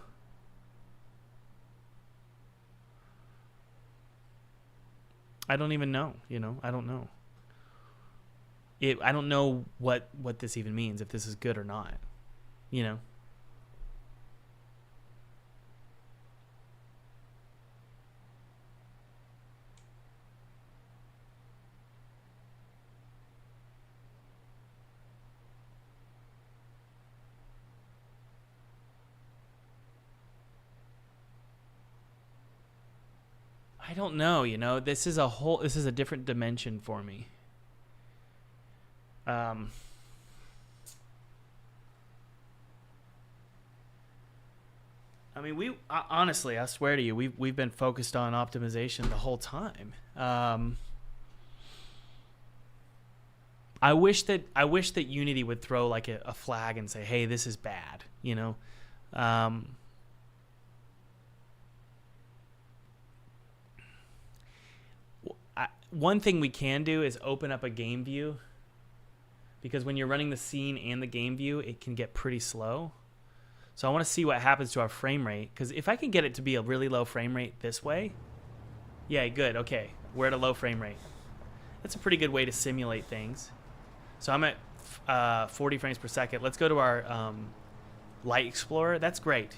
I don't even know, you know, I don't know. I don't know what this even means, if this is good or not, you know. I don't know, you know. This is a different dimension for me. I mean, honestly, I swear to you, we've been focused on optimization the whole time. I wish that Unity would throw like a flag and say, "Hey, this is bad," you know. One thing we can do is open up a game view, because when you're running the scene and the game view, it can get pretty slow. So I want to see what happens to our frame rate, because if I can get it to be a really low frame rate this way, yeah, good, okay, we're at a low frame rate. That's a pretty good way to simulate things. So I'm at 40 frames per second. Let's go to our Light Explorer. That's great.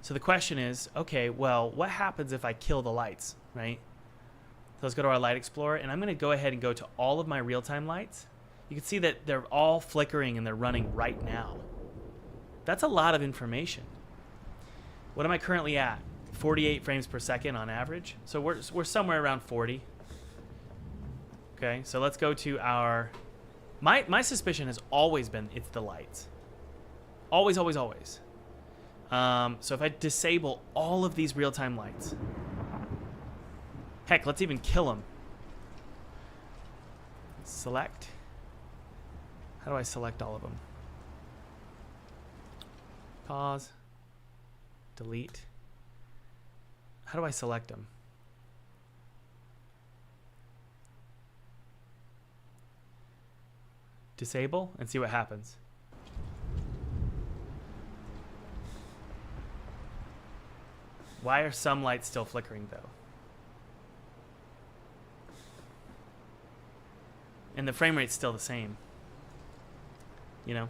So the question is, okay, well, what happens if I kill the lights, right? So let's go to our Light Explorer, and I'm going to go ahead and go to all of my real-time lights. You can see that they're all flickering and they're running right now. That's a lot of information. What am I currently at? 48 frames per second on average. So we're somewhere around 40. Okay, so let's go to our... My suspicion has always been it's the lights. Always, always, always. So if I disable all of these real-time lights... Heck, let's even kill them. Select. How do I select all of them? Pause. Delete. How do I select them? Disable and see what happens. Why are some lights still flickering though? And the frame rate's still the same. You know?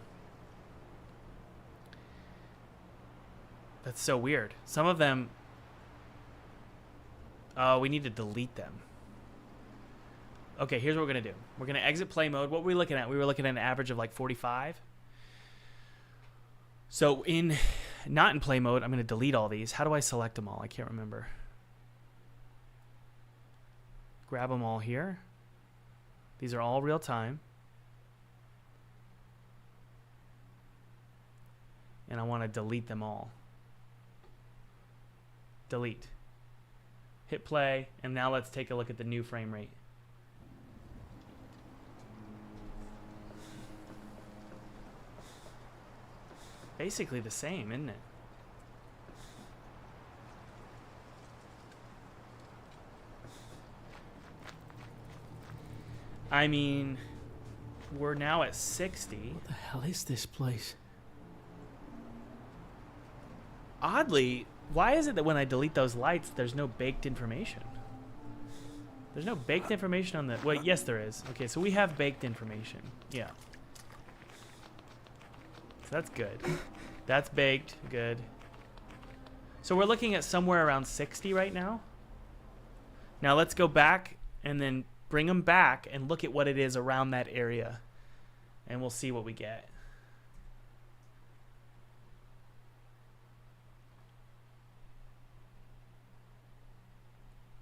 That's so weird. Some of them... Oh, we need to delete them. Okay, here's what we're going to do. We're going to exit play mode. What were we looking at? We were looking at an average of like 45. So not in play mode, I'm going to delete all these. How do I select them all? I can't remember. Grab them all here. These are all real time. And I want to delete them all. Delete. Hit play, and now let's take a look at the new frame rate. Basically the same, isn't it? I mean, we're now at 60. What the hell is this place? Oddly, why is it that when I delete those lights, there's no baked information? There's no baked information on the... Well, yes, there is. Okay, so we have baked information. Yeah. So that's good. That's baked. Good. So we're looking at somewhere around 60 right now. Now let's go back and then bring them back and look at what it is around that area. And we'll see what we get.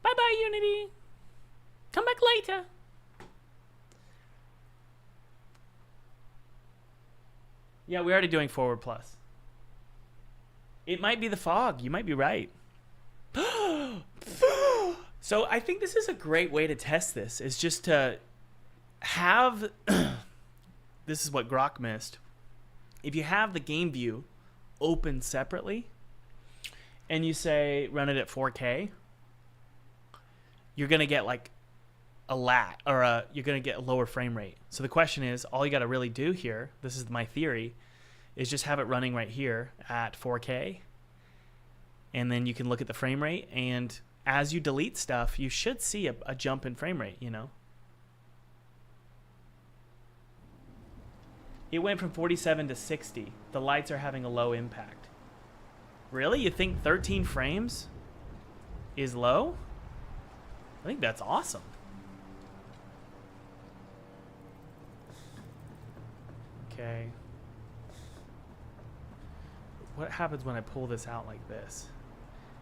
Bye-bye, Unity. Come back later. Yeah, we're already doing forward plus. It might be the fog. You might be right. So I think this is a great way to test this, is just to have... This is what Grok missed. If you have the game view open separately, and you say run it at 4K, you're going to get like a lat, or you're going to get a lower frame rate. So the question is, all you got to really do here, this is my theory, is just have it running right here at 4K. And then you can look at the frame rate, and as you delete stuff, you should see a jump in frame rate, you know? It went from 47 to 60. The lights are having a low impact. Really? You think 13 frames is low? I think that's awesome. Okay. What happens when I pull this out like this?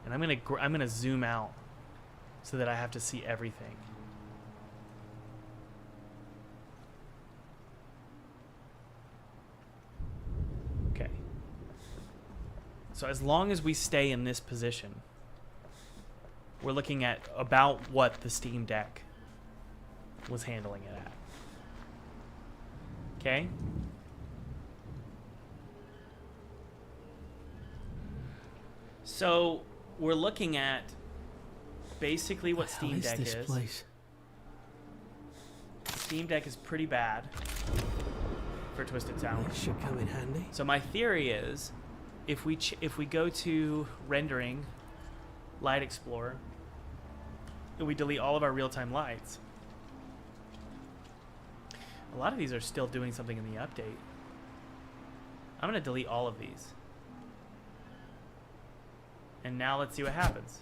And I'm gonna zoom out so that I have to see everything. Okay. So as long as we stay in this position, we're looking at about what the Steam Deck was handling it at. Okay? So we're looking at basically what Steam Deck is. Place? Steam Deck is pretty bad for Twisted Tower. It should come in handy. So my theory is if we go to rendering, Light Explorer, and we delete all of our real-time lights, a lot of these are still doing something in the update. I'm gonna delete all of these. And now let's see what happens.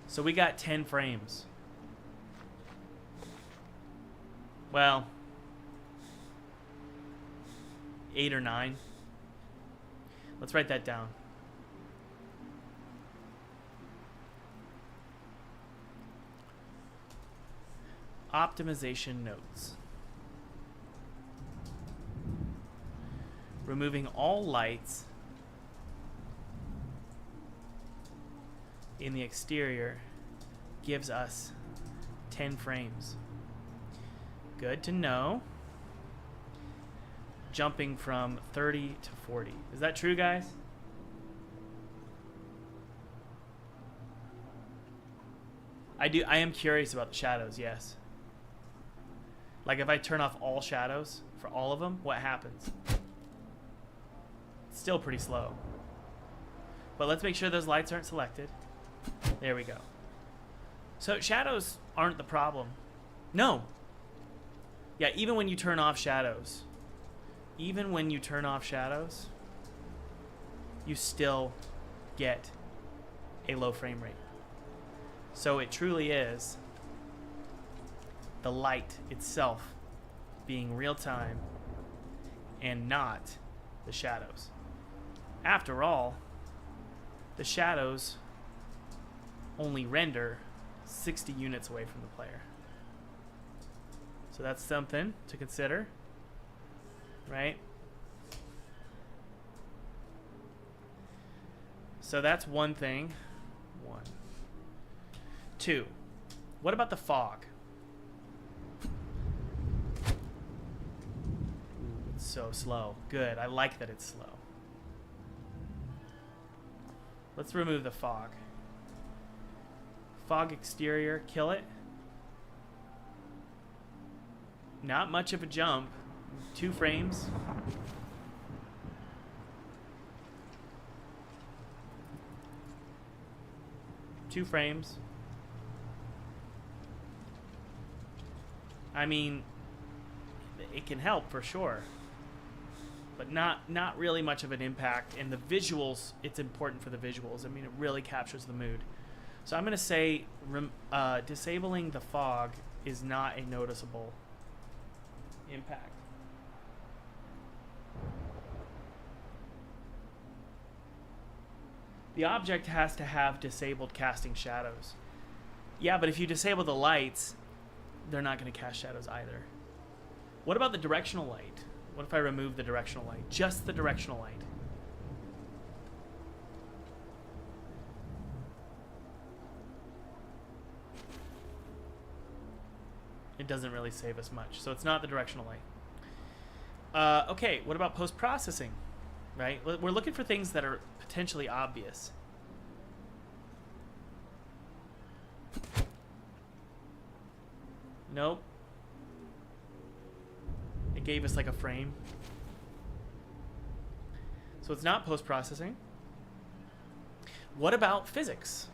So we got 10 frames. Well, 8 or 9. Let's write that down. Optimization notes. Removing all lights in the exterior gives us 10 frames. Good to know. Jumping from 30 to 40. Is that true, guys? I am curious about the shadows, yes. Like if I turn off all shadows for all of them, what happens? It's still pretty slow. But let's make sure those lights aren't selected. There we go. So shadows aren't the problem. No. Yeah, even when you turn off shadows, you still get a low frame rate. So it truly is the light itself being real time and not the shadows. After all, the shadows only render 60 units away from the player. So that's something to consider, right? So that's one thing. 1. 2. What about the fog? Ooh, it's so slow. Good. I like that it's slow. Let's remove the fog. Fog exterior, kill it. Not much of a jump. 2 frames. Two frames. I mean, it can help for sure, but not really much of an impact. And the visuals, it's important for the visuals. I mean, it really captures the mood. So I'm going to say disabling the fog is not a noticeable impact. The object has to have disabled casting shadows. Yeah, but if you disable the lights, they're not going to cast shadows either. What about the directional light? What if I remove the directional light? Just the directional light. It doesn't really save us much. So it's not the directional light. Okay, what about post-processing? Right? We're looking for things that are potentially obvious. Nope. It gave us like a frame. So it's not post-processing. What about physics?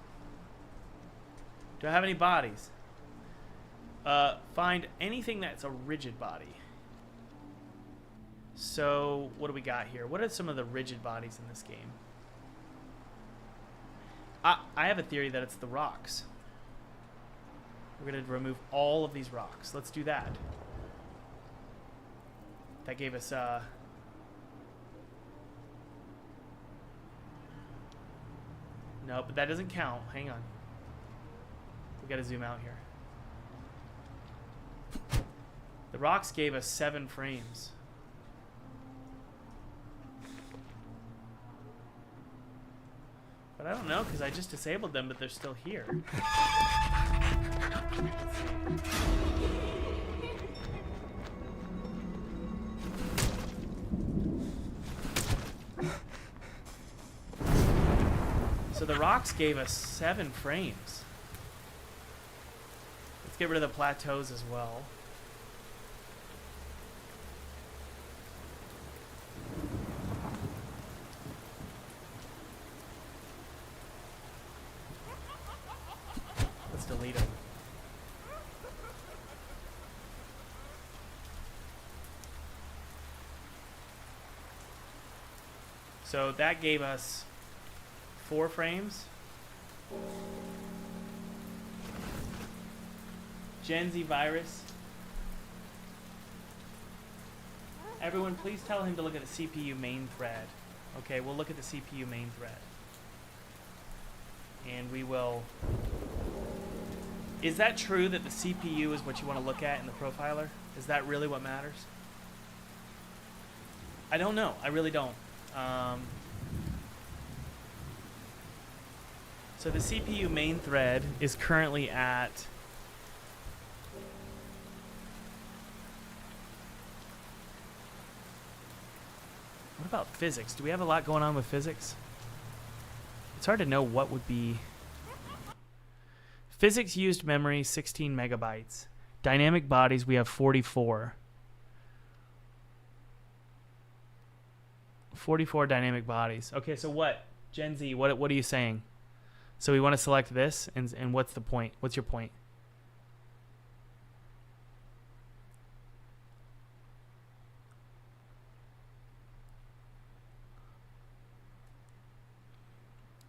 Do I have any bodies? Find anything that's a rigid body. So what do we got here? What are some of the rigid bodies in this game? I have a theory that it's the rocks. We're going to remove all of these rocks. Let's do that. That gave us no, but that doesn't count. Hang on. We got to zoom out here. The rocks gave us 7 frames. But I don't know, because I just disabled them, but they're still here. So the rocks gave us 7 frames. Let's get rid of the plateaus as well. So that gave us 4 frames. Gen Z virus. Everyone, please tell him to look at the CPU main thread. Okay, we'll look at the CPU main thread. And we will... Is that true that the CPU is what you want to look at in the profiler? Is that really what matters? I don't know. I really don't. So the CPU main thread is currently at... What about physics? Do we have a lot going on with physics? It's hard to know what would be... Physics used memory, 16 megabytes. Dynamic bodies, we have 44. 44 dynamic bodies. Okay, so what? Gen Z, what are you saying? So we want to select this, and what's the point? What's your point?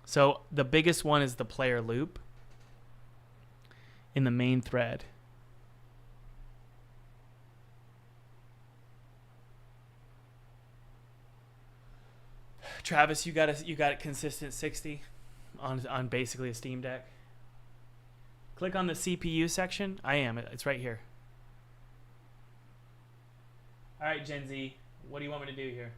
So the biggest one is the player loop in the main thread. Travis, you got it consistent 60 on basically a Steam Deck. Click on the CPU section. I am. It's right here. All right, Gen Z, what do you want me to do here?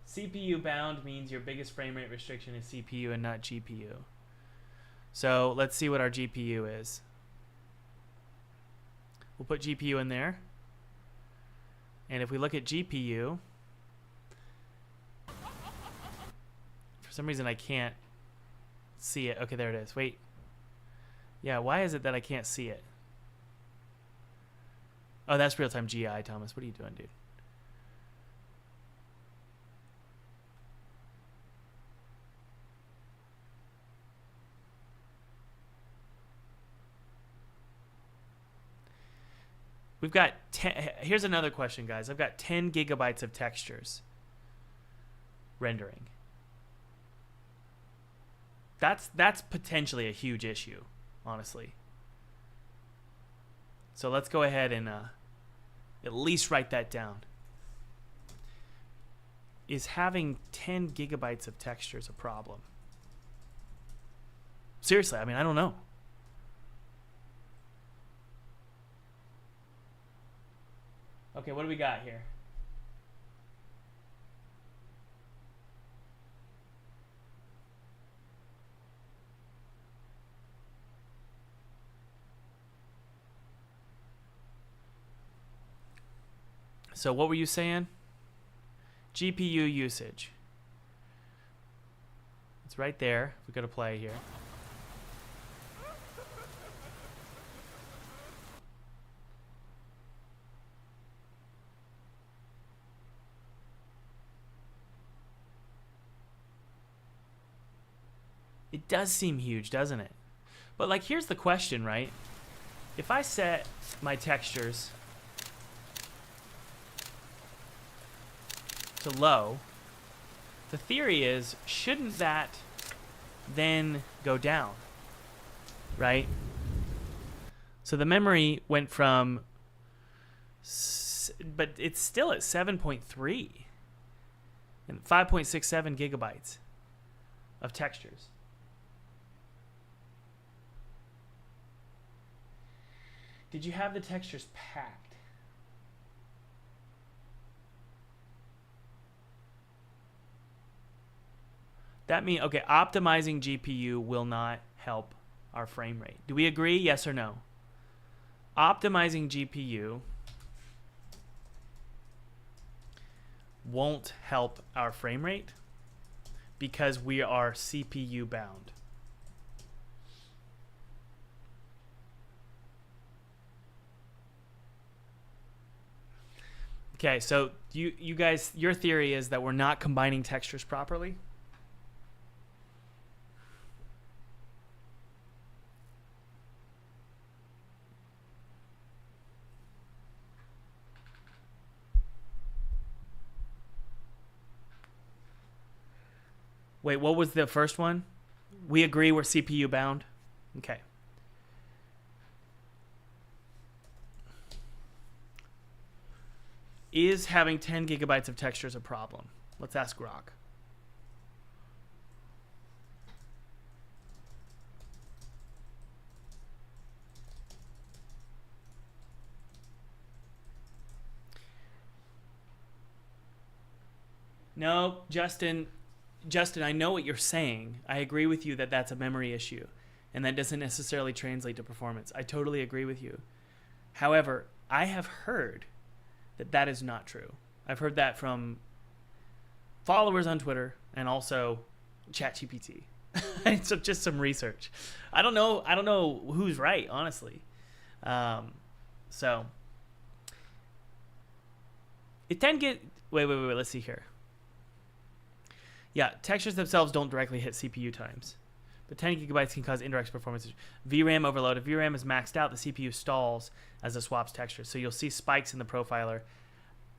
CPU bound means your biggest frame rate restriction is CPU and not GPU. So let's see what our GPU is. We'll put GPU in there. And if we look at GPU, for some reason I can't see it. Okay, there it is. Wait. Yeah, why is it that I can't see it? Oh, that's real-time GI, Thomas. What are you doing, dude? We've got 10. Here's another question, guys. I've got 10 gigabytes of textures rendering. That's potentially a huge issue, honestly. So let's go ahead and at least write that down. Is having 10 gigabytes of textures a problem? Seriously, I mean, I don't know. Okay, what do we got here? So what were you saying? GPU usage. It's right there. We got to play here. It does seem huge, doesn't it? But like, here's the question, right? If I set my textures to low, the theory is, shouldn't that then go down, right? So the memory went from, but it's still at 7.3 and 5.67 gigabytes of textures. Did you have the textures packed? That means, okay, optimizing GPU will not help our frame rate. Do we agree? Yes or no? Optimizing GPU won't help our frame rate because we are CPU bound. Okay, so you guys, your theory is that we're not combining textures properly? Wait, what was the first one? We agree we're CPU bound? Okay. Is having 10 gigabytes of textures a problem? Let's ask Grok. No, Justin, I know what you're saying. I agree with you that that's a memory issue, and that doesn't necessarily translate to performance. I totally agree with you. However, I have heard that that is not true. I've heard that from followers on Twitter and also ChatGPT. So just some research. I don't know who's right, honestly. So it then get wait. Let's see here. Yeah, textures themselves don't directly hit CPU times, but 10 gigabytes can cause indirect performance. VRAM overload. If VRAM is maxed out, the CPU stalls as it swaps textures. So you'll see spikes in the profiler.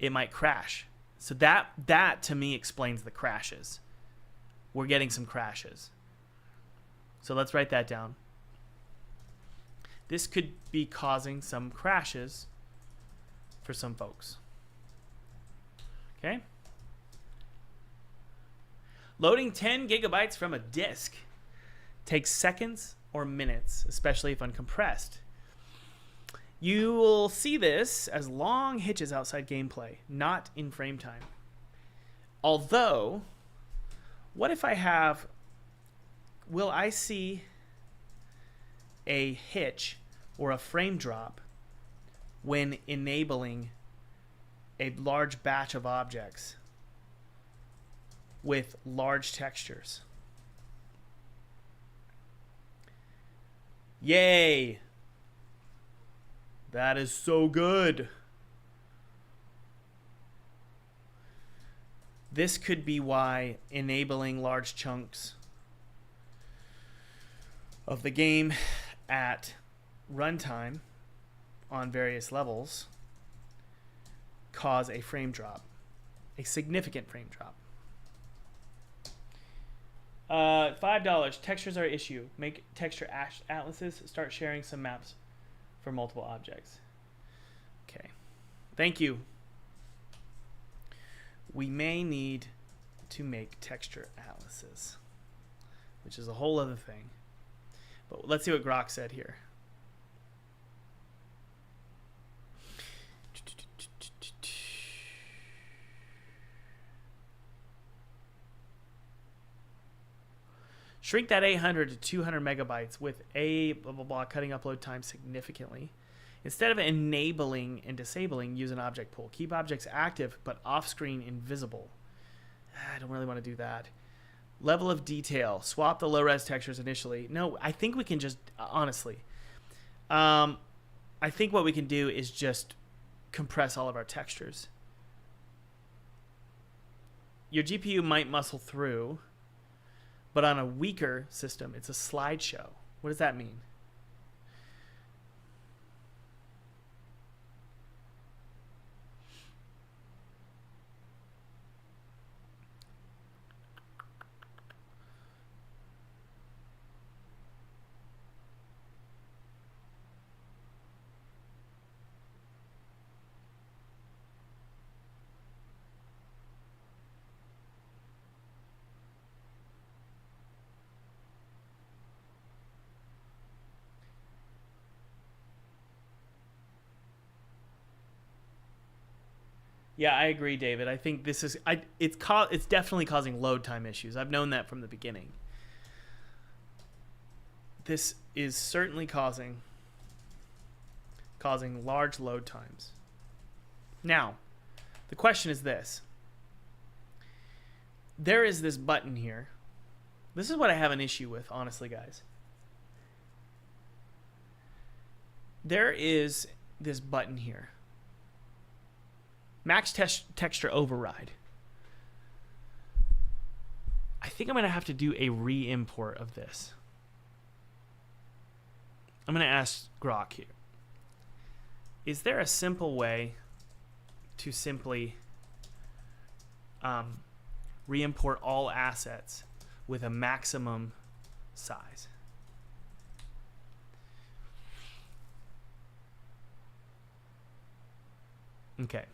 It might crash. So that to me explains the crashes. We're getting some crashes. So let's write that down. This could be causing some crashes for some folks. Okay? Loading 10 gigabytes from a disk takes seconds or minutes, especially if uncompressed. You will see this as long hitches outside gameplay, not in frame time. Although, what if will I see a hitch or a frame drop when enabling a large batch of objects with large textures? Yay! That is so good. This could be why enabling large chunks of the game at runtime on various levels cause a frame drop, a significant frame drop. $5. Textures are issue. Make texture atlases. Start sharing some maps for multiple objects. Okay. Thank you. We may need to make texture atlases, which is a whole other thing. But let's see what Grok said here. Shrink that 800 to 200 megabytes with a blah, blah, blah, cutting upload time significantly. Instead of enabling and disabling, use an object pool. Keep objects active, but off-screen invisible. I don't really want to do that. Level of detail. Swap the low-res textures initially. No, I think we can just, honestly, I think what we can do is just compress all of our textures. Your GPU might muscle through, but on a weaker system, it's a slideshow. What does that mean? Yeah, I agree, David. I think this is it's definitely causing load time issues. I've known that from the beginning. This is certainly causing large load times. Now, the question is this. There is this button here. This is what I have an issue with, honestly, guys. There is this button here. Max texture override. I think I'm going to have to do a re-import of this. I'm going to ask Grok here. Is there a simple way to simply re-import all assets with a maximum size. Okay.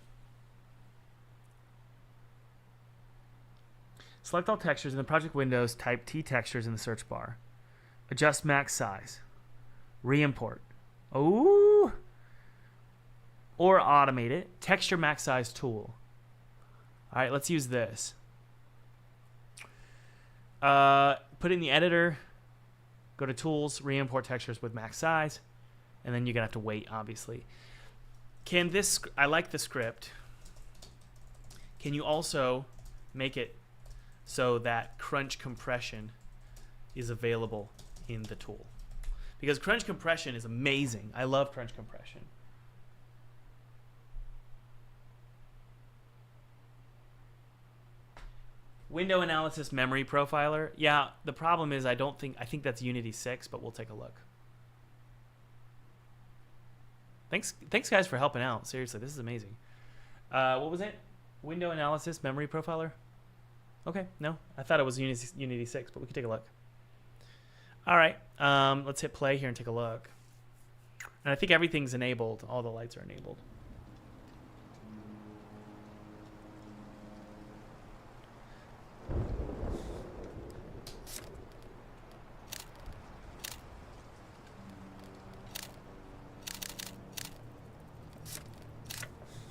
Select all textures in the project windows, type T textures in the search bar. Adjust max size. Re-import. Oh! Or automate it. Texture max size tool. All right, let's use this. Put it in the editor. Go to tools, re-import textures with max size. And then you're going to have to wait, obviously. Can this, I like the script. Can you also make it so that crunch compression is available in the tool? Because crunch compression is amazing. I love crunch compression. Window analysis memory profiler. Yeah, the problem is I think that's Unity 6, but we'll take a look. Thanks guys for helping out. Seriously, this is amazing. What was it? Window analysis memory profiler? Okay, no. I thought it was Unity 6, but we can take a look. All right, let's hit play here and take a look. And I think everything's enabled. All the lights are enabled.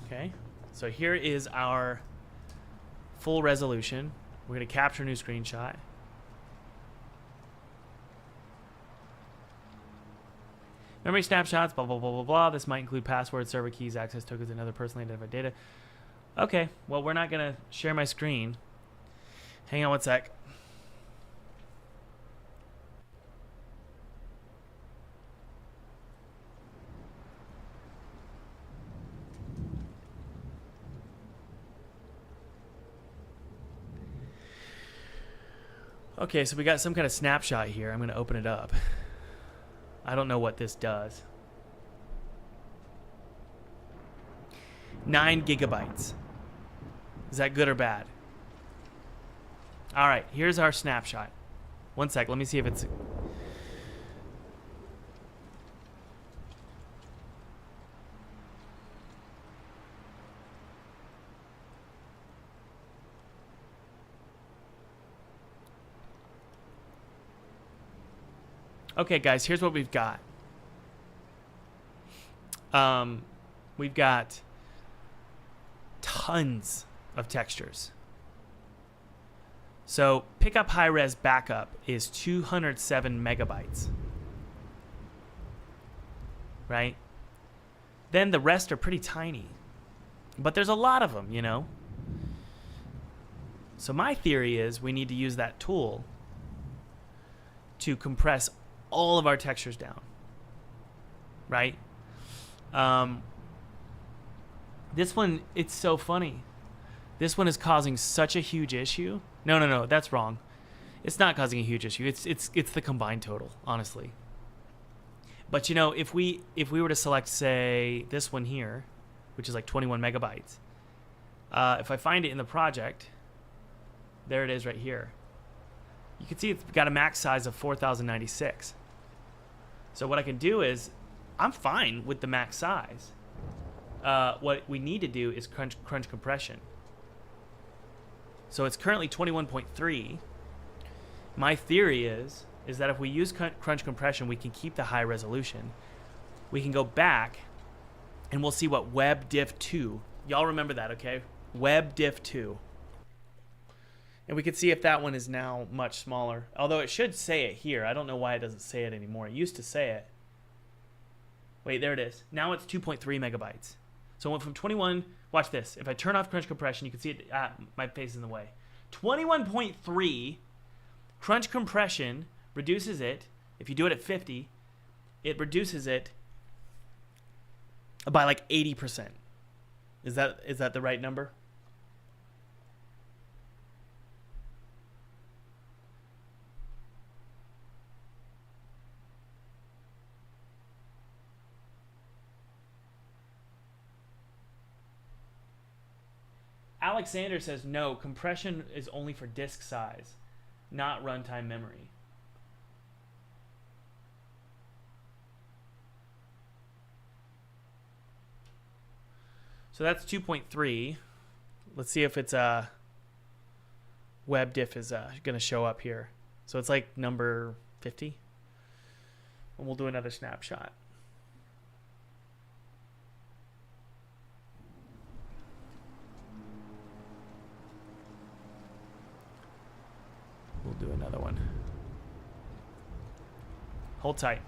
Okay, so here is our full resolution. We're going to capture a new screenshot. Memory snapshots, blah, blah, blah, blah, blah. This might include passwords, server keys, access tokens, and other personally identified data. Okay, well, we're not going to share my screen. Hang on one sec. Okay, so we got some kind of snapshot here. I'm going to open it up. I don't know what this does. 9 gigabytes. Is that good or bad? All right, here's our snapshot. One sec, let me see if it's... Okay, guys, here's what we've got. We've got tons of textures. So pickup high res backup is 207 megabytes. Right? Then the rest are pretty tiny. But there's a lot of them, you know? So my theory is we need to use that tool to compress all of our textures down, right? This one, it's so funny. This one is causing such a huge issue. No, that's wrong. It's not causing a huge issue. It's the combined total, honestly. But you know, if we were to select, say, this one here, which is like 21 megabytes, if I find it in the project, there it is right here. You can see it's got a max size of 4096. So what I can do is, I'm fine with the max size. What we need to do is crunch compression. So it's currently 21.3. My theory is that if we use crunch compression, we can keep the high resolution. We can go back, and we'll see what WebDiff2. Y'all remember that, okay? WebDiff2. And we can see if that one is now much smaller. Although it should say it here. I don't know why it doesn't say it anymore. It used to say it. Wait, there it is. Now it's 2.3 megabytes. So it went from 21. Watch this. If I turn off crunch compression, you can see it. My face is in the way. 21.3 crunch compression reduces it. If you do it at 50, it reduces it by like 80%. Is that the right number? Alexander says no, compression is only for disk size. not runtime memory. So that's 2.3. Let's see if it's web diff is going to show up here. So it's like number 50. And we'll do another snapshot. We'll do another one. Hold tight.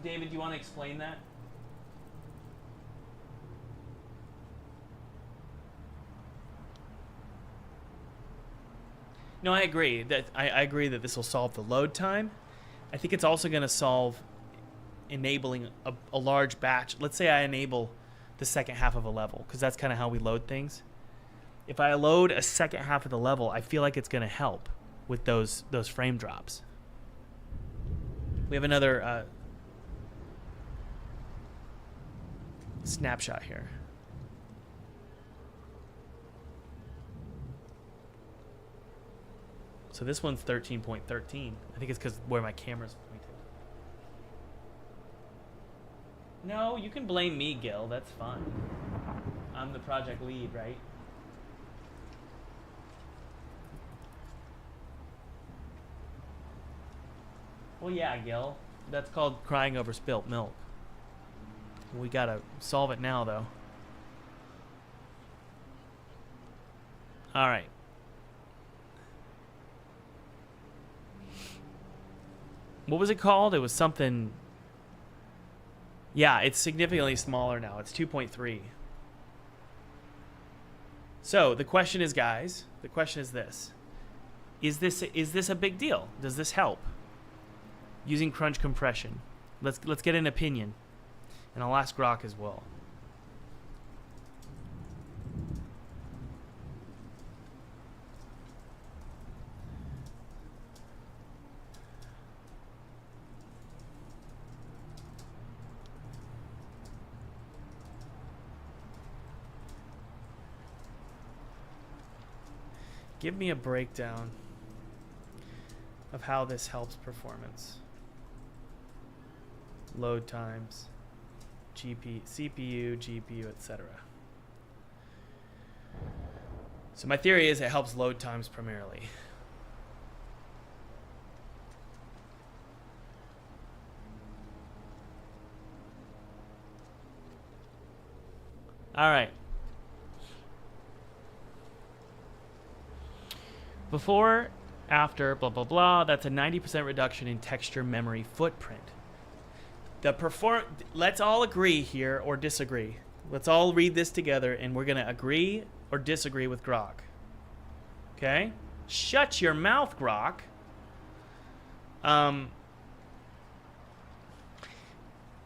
David, do you want to explain that? No, I agree that I agree that this will solve the load time. I think it's also going to solve enabling a large batch. Let's say I enable the second half of a level, because that's kind of how we load things. If I load a second half of the level, I feel like it's going to help with those frame drops. We have another snapshot here. So this one's 13.13. I think it's because where my camera's pointed. No, you can blame me, Gil. That's fine. I'm the project lead, right? Well, yeah, Gil. That's called crying over spilt milk. We gotta solve it now, though. All right. What was it called? It was something. Yeah, it's significantly smaller now. It's 2.3. So the question is, guys, the question is this. Is this a big deal? Does this help? Using crunch compression. Let's get an opinion. And I'll ask Grok as well. Give me a breakdown of how this helps performance. Load times, CPU, GPU, etc. So my theory is it helps load times primarily. All right. Before, after, blah, blah, blah, that's a 90% reduction in texture memory footprint. Let's all agree here or disagree. Let's all read this together and we're going to agree or disagree with Grok. Okay? Shut your mouth, Grok.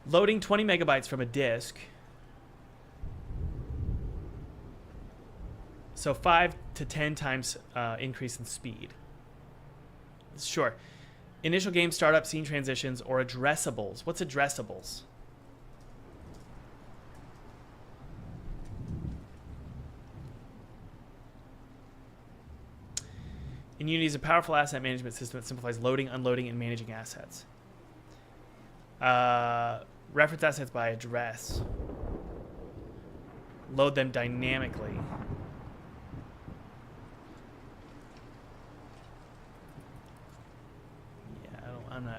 Loading 20 megabytes from a disk. So 5 to 10 times increase in speed. Sure. Initial game startup, scene transitions, or addressables. What's addressables? In Unity is a powerful asset management system that simplifies loading, unloading, and managing assets. Reference assets by address. Load them dynamically.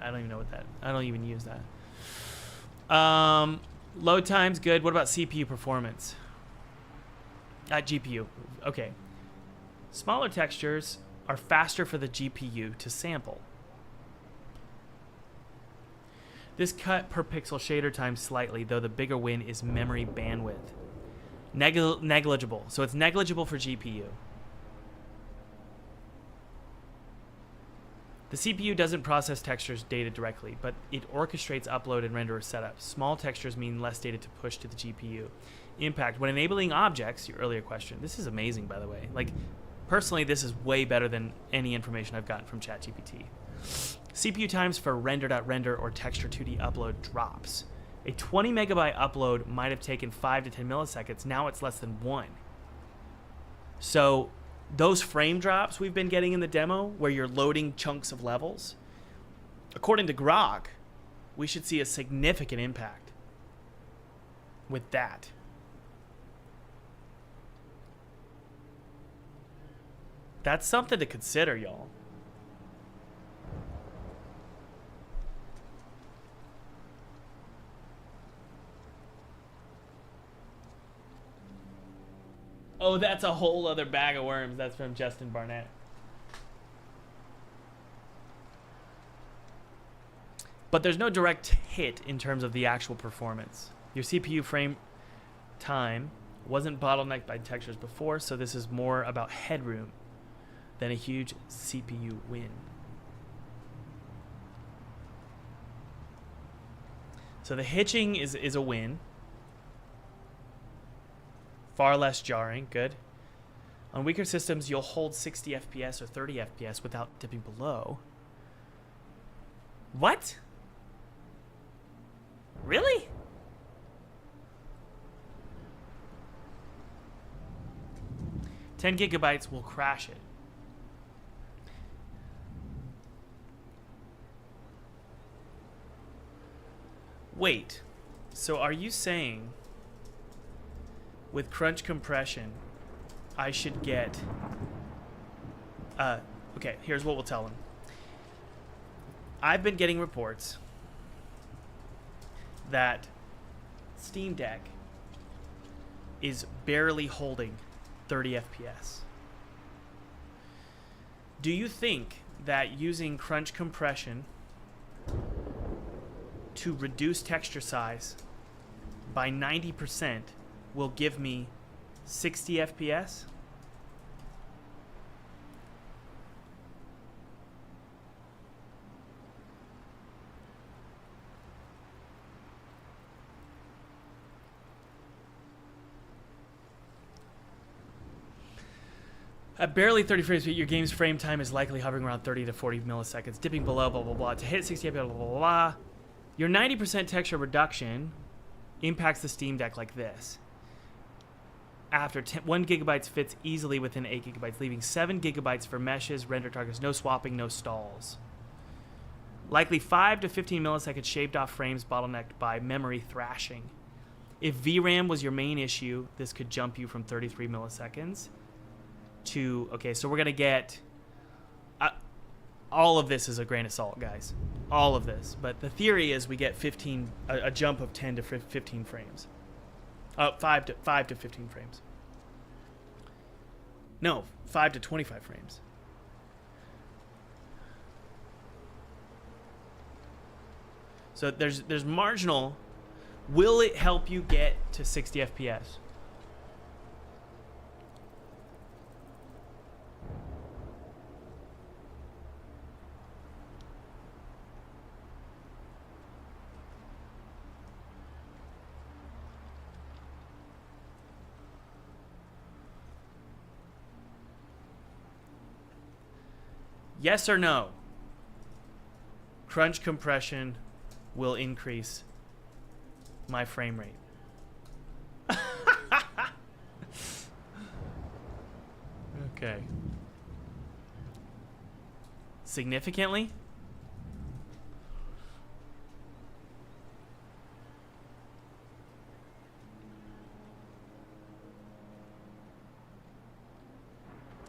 I don't even know what that. I don't even use that. Load time's good. What about CPU performance? GPU. Okay. Smaller textures are faster for the GPU to sample. This cut per pixel shader time slightly, though the bigger win is memory bandwidth. Negligible. So it's negligible for GPU. The CPU doesn't process textures data directly, but it orchestrates upload and render setup. Small textures mean less data to push to the GPU. Impact. When enabling objects, your earlier question, this is amazing, by the way. Like, personally, this is way better than any information I've gotten from ChatGPT. CPU times for render.render or texture 2D upload drops. A 20 megabyte upload might have taken 5 to 10 milliseconds. Now it's less than 1. So those frame drops we've been getting in the demo where you're loading chunks of levels, according to Grok, we should see a significant impact with that. That's something to consider, y'all. Oh, that's a whole other bag of worms. That's from Justin Barnett. But there's no direct hit in terms of the actual performance. Your CPU frame time wasn't bottlenecked by textures before, so this is more about headroom than a huge CPU win. So the hitching is a win. Far less jarring, good. On weaker systems, you'll hold 60 FPS or 30 FPS without dipping below. What? Really? $10 GB will crash it. Wait, so are you saying with crunch compression, I should get... okay, here's what we'll tell them. I've been getting reports that Steam Deck is barely holding 30 FPS. Do you think that using crunch compression to reduce texture size by 90% will give me 60 FPS? At barely 30 frames per your game's frame time is likely hovering around 30 to 40 milliseconds, dipping below, blah, blah, blah. To hit 60 FPS, blah, blah, blah, blah. Your 90% texture reduction impacts the Steam Deck like this. After 1 GB fits easily within 8 GB, leaving 7 GB for meshes, render targets, no swapping, no stalls. Likely 5 to 15 milliseconds shaved off frames bottlenecked by memory thrashing. If VRAM was your main issue, this could jump you from 33 milliseconds to... Okay, so we're going to get... all of this is a grain of salt, guys. All of this. But the theory is we get a jump of 10 to 15 frames. 5 to 15 frames. No, 5 to 25 frames. So there's marginal. Will it help you get to 60 FPS? Yes or no? Crunch compression will increase my frame rate. Okay. Significantly?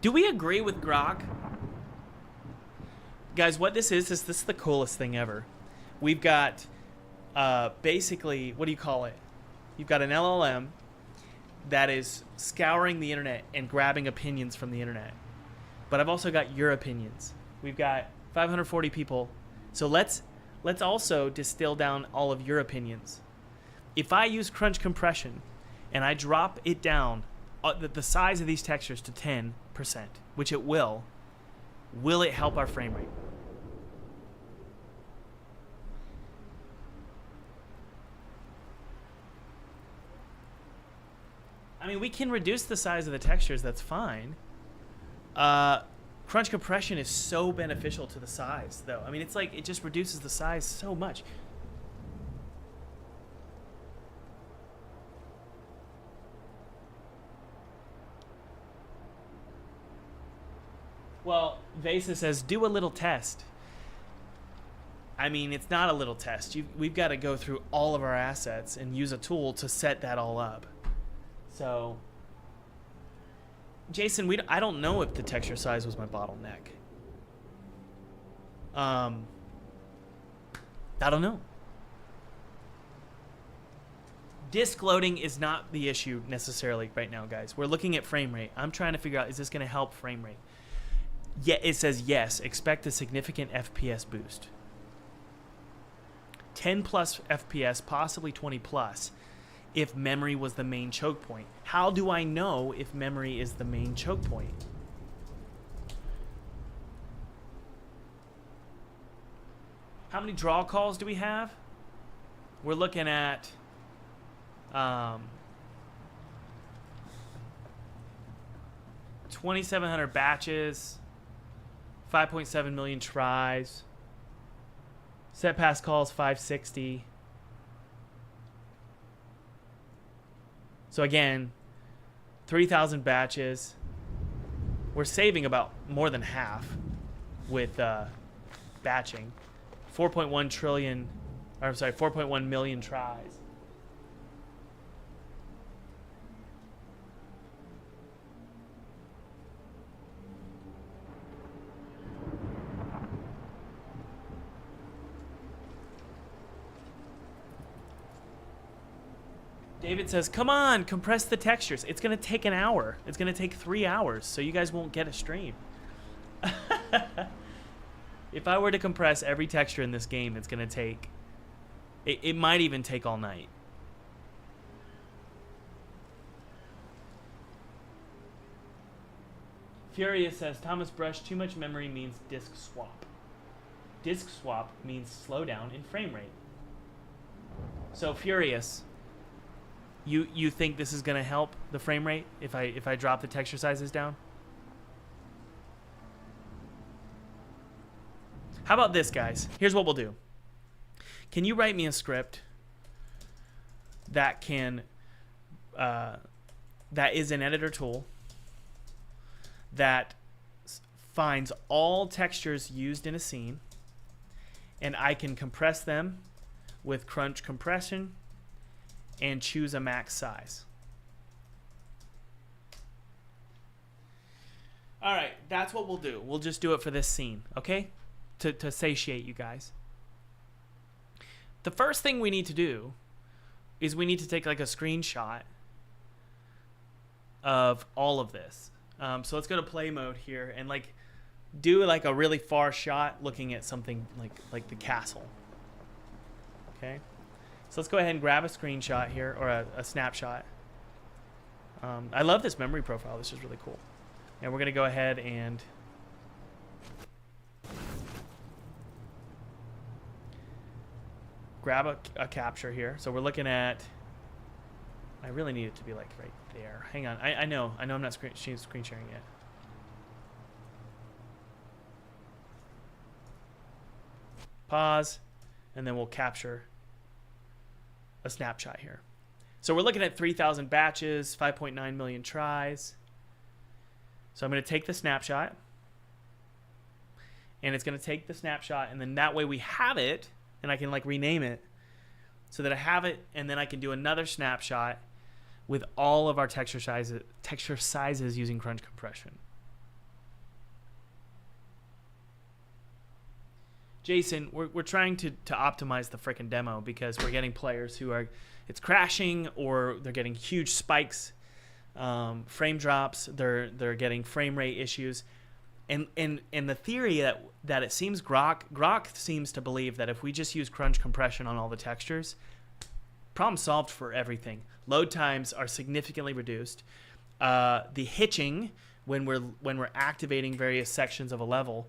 Do we agree with Grok? Guys, what this is this is the coolest thing ever. We've got basically, what do you call it? You've got an LLM that is scouring the internet and grabbing opinions from the internet. But I've also got your opinions. We've got 540 people. So let's also distill down all of your opinions. If I use crunch compression and I drop it down, the size of these textures to 10%, which it will it help our frame rate? I mean, we can reduce the size of the textures, that's fine. Crunch compression is so beneficial to the size, though. I mean, it's like, it just reduces the size so much. Vesa says, do a little test. I mean, it's not a little test. We've got to go through all of our assets and use a tool to set that all up. So, Jason, I don't know if the texture size was my bottleneck. I don't know. Disk loading is not the issue necessarily right now, guys. We're looking at frame rate. I'm trying to figure out, is this going to help frame rate? Yeah, it says yes. Expect a significant FPS boost. 10 plus FPS, possibly 20 plus, if memory was the main choke point. How do I know if memory is the main choke point? How many draw calls do we have? We're looking at 2,700 batches, 5.7 million tries. Set pass calls 560. So again, 3,000 batches. We're saving about more than half with batching. 4.1 trillion, or I'm sorry, 4.1 million tries. David says, come on, compress the textures. It's going to take an hour. It's going to take 3 hours, so you guys won't get a stream. If I were to compress every texture in this game, it's going to take... It might even take all night. Furious says, Thomas Brush, too much memory means disk swap. Disk swap means slowdown in frame rate. So Furious... You think this is going to help the frame rate if I drop the texture sizes down? How about this, guys? Here's what we'll do. Can you write me a script that can that is an editor tool that finds all textures used in a scene, and I can compress them with crunch compression and choose a max size. All right, that's what we'll do. We'll just do it for this scene, okay? To satiate you guys. The first thing we need to do is we need to take like a screenshot of all of this. So let's go to play mode here and like do like a really far shot looking at something like the castle. Okay? So let's go ahead and grab a screenshot here, or a snapshot. I love this memory profile. This is really cool. And we're going to go ahead and grab a capture here. So we're looking at... I really need it to be like right there. Hang on. I know I'm not screen sharing yet. Pause. And then we'll capture a snapshot here. So we're looking at 3,000 batches, 5.9 million tries. So I'm going to take the snapshot, and it's going to take the snapshot, and then that way we have it, and I can like rename it so that I have it, and then I can do another snapshot with all of our texture sizes using crunch compression. Jason, we're trying to optimize the frickin' demo because we're getting players who are, it's crashing or they're getting huge spikes, frame drops, they're getting frame rate issues. And the theory that it seems Grok seems to believe that if we just use crunch compression on all the textures, problem solved for everything. Load times are significantly reduced. The hitching when we're activating various sections of a level,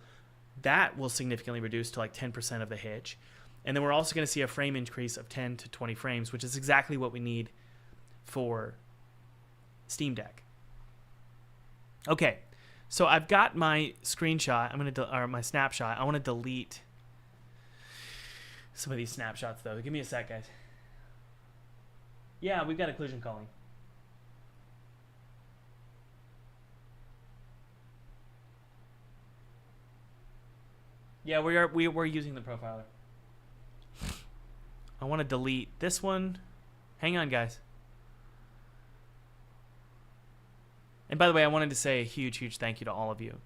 that will significantly reduce to like 10% of the hitch. And then we're also going to see a frame increase of 10 to 20 frames, which is exactly what we need for Steam Deck. Okay, so I've got my screenshot. Or my snapshot. I want to delete some of these snapshots though. Give me a sec, guys. Yeah, we've got occlusion calling. Yeah, we're using the profiler. I want to delete this one. Hang on, guys. And by the way, I wanted to say a huge, huge thank you to all of you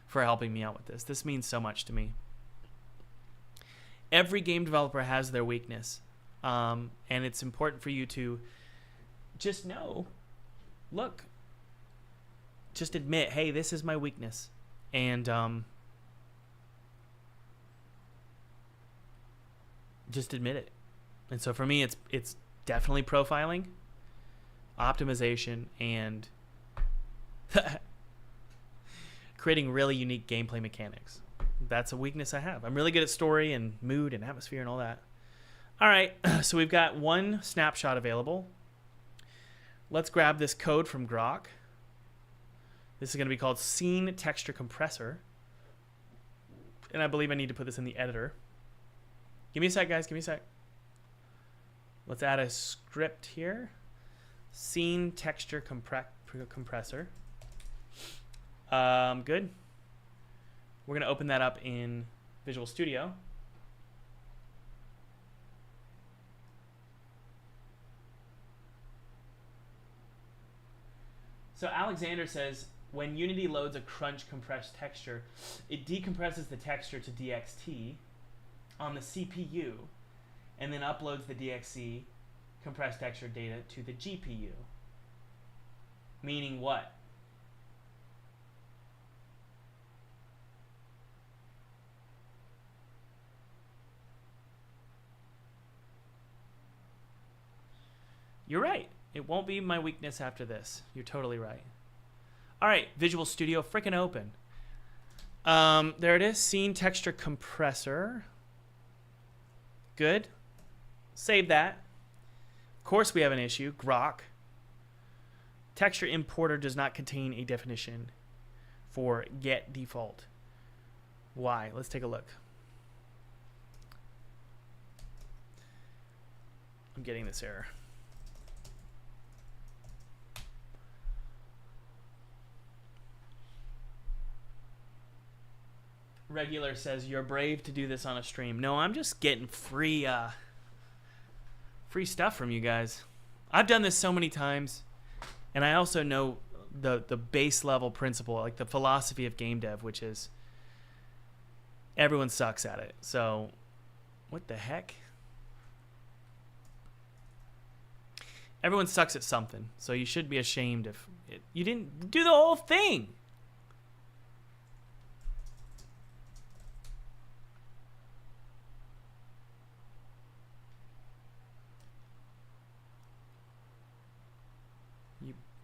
for helping me out with this. This means so much to me. Every game developer has their weakness. And it's important for you to just know, look, just admit, hey, this is my weakness. And just admit it. And so for me, it's definitely profiling, optimization, and creating really unique gameplay mechanics. That's a weakness I have. I'm really good at story and mood and atmosphere and all that. All right, so we've got one snapshot available. Let's grab this code from Grok. This is going to be called Scene Texture Compressor. And I believe I need to put this in the editor. Give me a sec, guys. Give me a sec. Let's add a script here. Scene Texture Compressor. Good. We're going to open that up in Visual Studio. So Alexander says, when Unity loads a crunch compressed texture, it decompresses the texture to DXT on the CPU and then uploads the DXC compressed texture data to the GPU. Meaning what? You're right. It won't be my weakness after this. You're totally right. All right, Visual Studio frickin' open. There it is, Scene Texture Compressor. Good. Save that. Of course we have an issue, Grok. Texture importer does not contain a definition for get default. Why? Let's take a look. I'm getting this error. Regular says, you're brave to do this on a stream. No, I'm just getting free stuff from you guys. I've done this so many times, and I also know the base level principle, like the philosophy of game dev, which is everyone sucks at it. So, what the heck? Everyone sucks at something, so you should be ashamed if you didn't do the whole thing.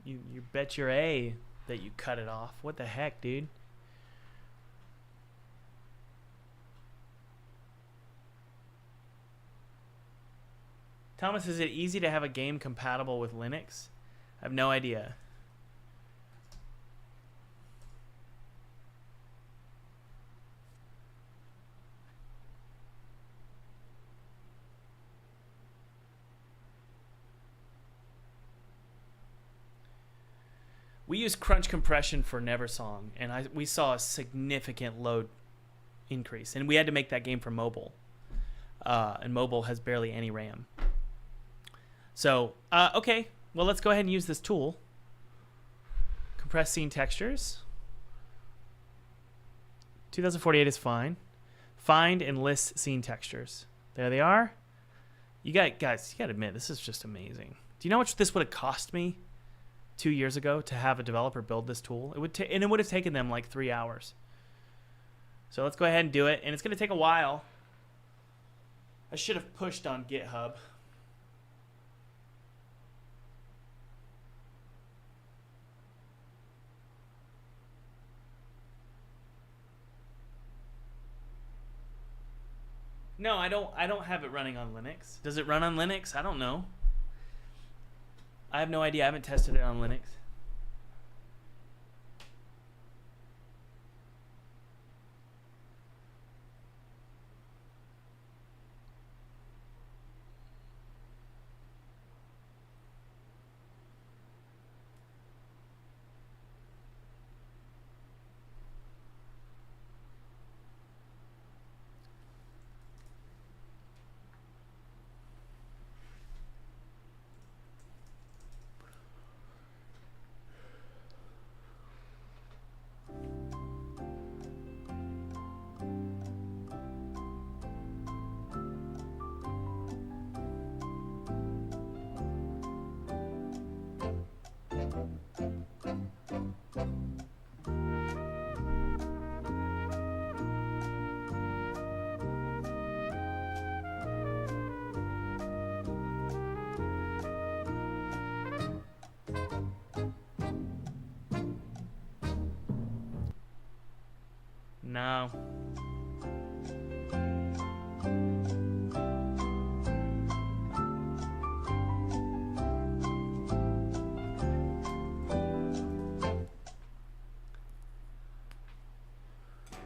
You bet your A that you cut it off. What the heck, dude? Thomas, is it easy to have a game compatible with Linux? I have no idea. We use crunch compression for Neversong, and we saw a significant load increase, and we had to make that game for mobile, and mobile has barely any RAM. So, okay, well, let's go ahead and use this tool. Compress scene textures. 2048 is fine. Find and list scene textures. There they are. Guys, you got to admit, this is just amazing. Do you know how much this would have cost me 2 years ago to have a developer build this tool? It would have taken them like 3 hours. So let's go ahead and do it, and it's going to take a while. I should have pushed on GitHub. No, I don't have it running on Linux. Does it run on Linux? I don't know. I have no idea. I haven't tested it on Linux. No.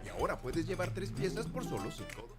Y ahora puedes llevar 3 piezas por solo $5.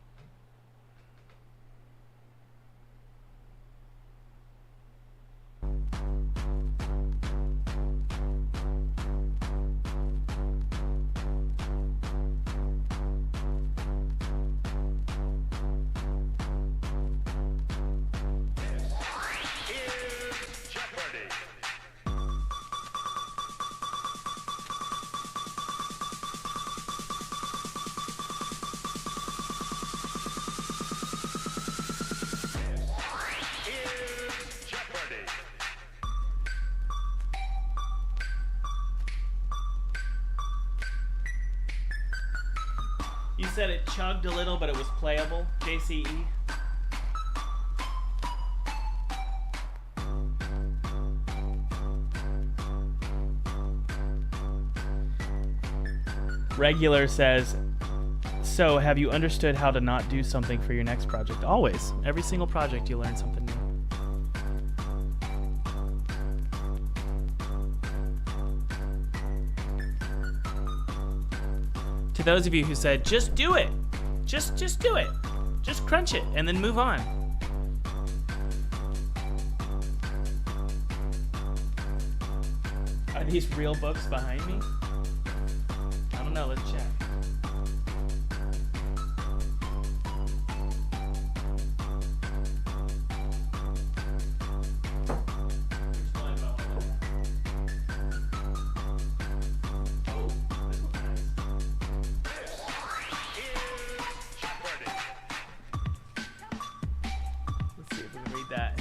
You said it chugged a little, but it was playable. JCE. Regular says, so have you understood how to not do something for your next project? Always. Every single project you learn something new. To those of you who said, just do it. Just do it. Just crunch it and then move on. Are these real books behind me? I don't know, let's check. Let's see if we can read that.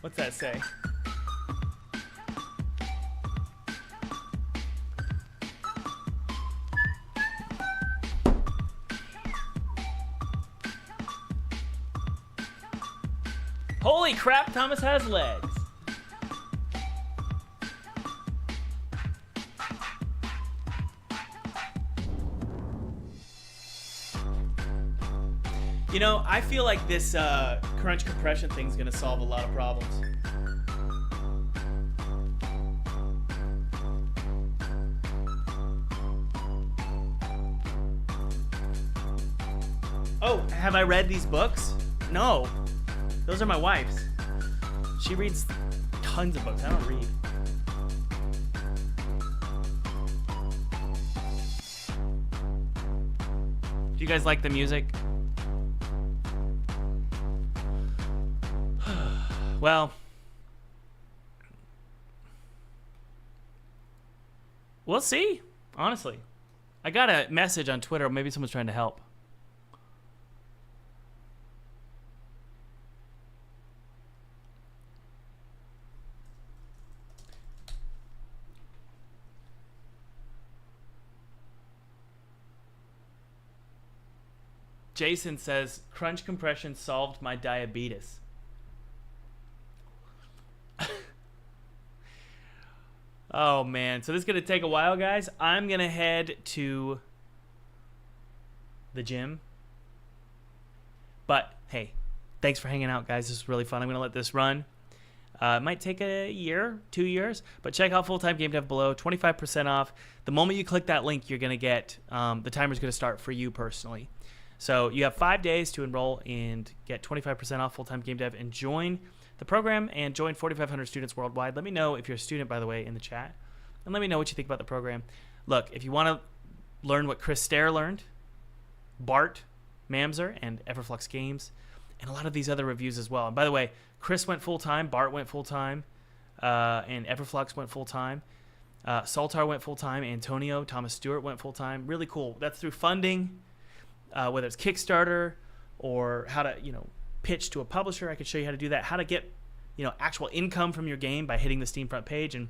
What's that say? Holy crap, Thomas has legs. You know, I feel like this crunch compression thing's gonna solve a lot of problems. Oh, have I read these books? No. Those are my wife's. She reads tons of books. I don't read. Do you guys like the music? Well, we'll see, honestly. I got a message on Twitter. Maybe someone's trying to help. Jason says, crunch compression solved my diabetes. Oh, man. So this is going to take a while, guys. I'm going to head to the gym. But, hey, thanks for hanging out, guys. This is really fun. I'm going to let this run. It might take a year, 2 years. But check out Full-Time Game Dev below. 25% off. The moment you click that link, you're going to get the timer's going to start for you personally. So you have 5 days to enroll and get 25% off Full-Time Game Dev and join the program and join 4,500 students worldwide. Let me know if you're a student, by the way, in the chat. And let me know what you think about the program. Look, if you want to learn what Chris Stair learned, Bart Mamser and Everflux Games, and a lot of these other reviews as well. And by the way, Chris went full-time, Bart went full-time, and Everflux went full-time. Saltar went full-time, Antonio, Thomas Stewart went full-time. Really cool. That's through funding. Whether it's Kickstarter or how to, pitch to a publisher. I could show you how to do that. How to get, actual income from your game by hitting the Steamfront page and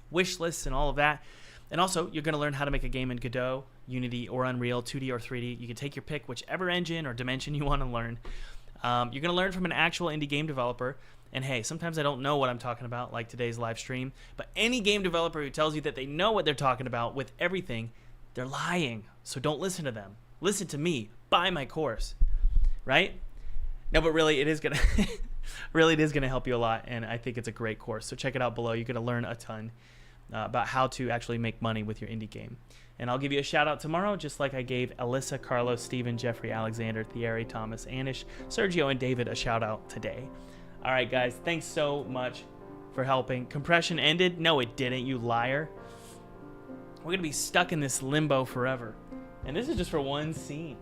wish lists and all of that. And also, you're going to learn how to make a game in Godot, Unity, or Unreal, 2D or 3D. You can take your pick, whichever engine or dimension you want to learn. You're going to learn from an actual indie game developer. And hey, sometimes I don't know what I'm talking about, like today's live stream. But any game developer who tells you that they know what they're talking about with everything, They're lying. So don't listen to them. Listen to me. Buy my course. Right? No, but really, it is gonna help you a lot, and I think it's a great course. So check it out below. You're gonna learn a ton about how to actually make money with your indie game. And I'll give you a shout out tomorrow, just like I gave Alyssa, Carlos, Steven, Jeffrey, Alexander, Thierry, Thomas, Anish, Sergio, and David a shout out today. All right, guys, thanks so much for helping. Compression ended? No, it didn't, you liar. We're gonna be stuck in this limbo forever, and this is just for one scene.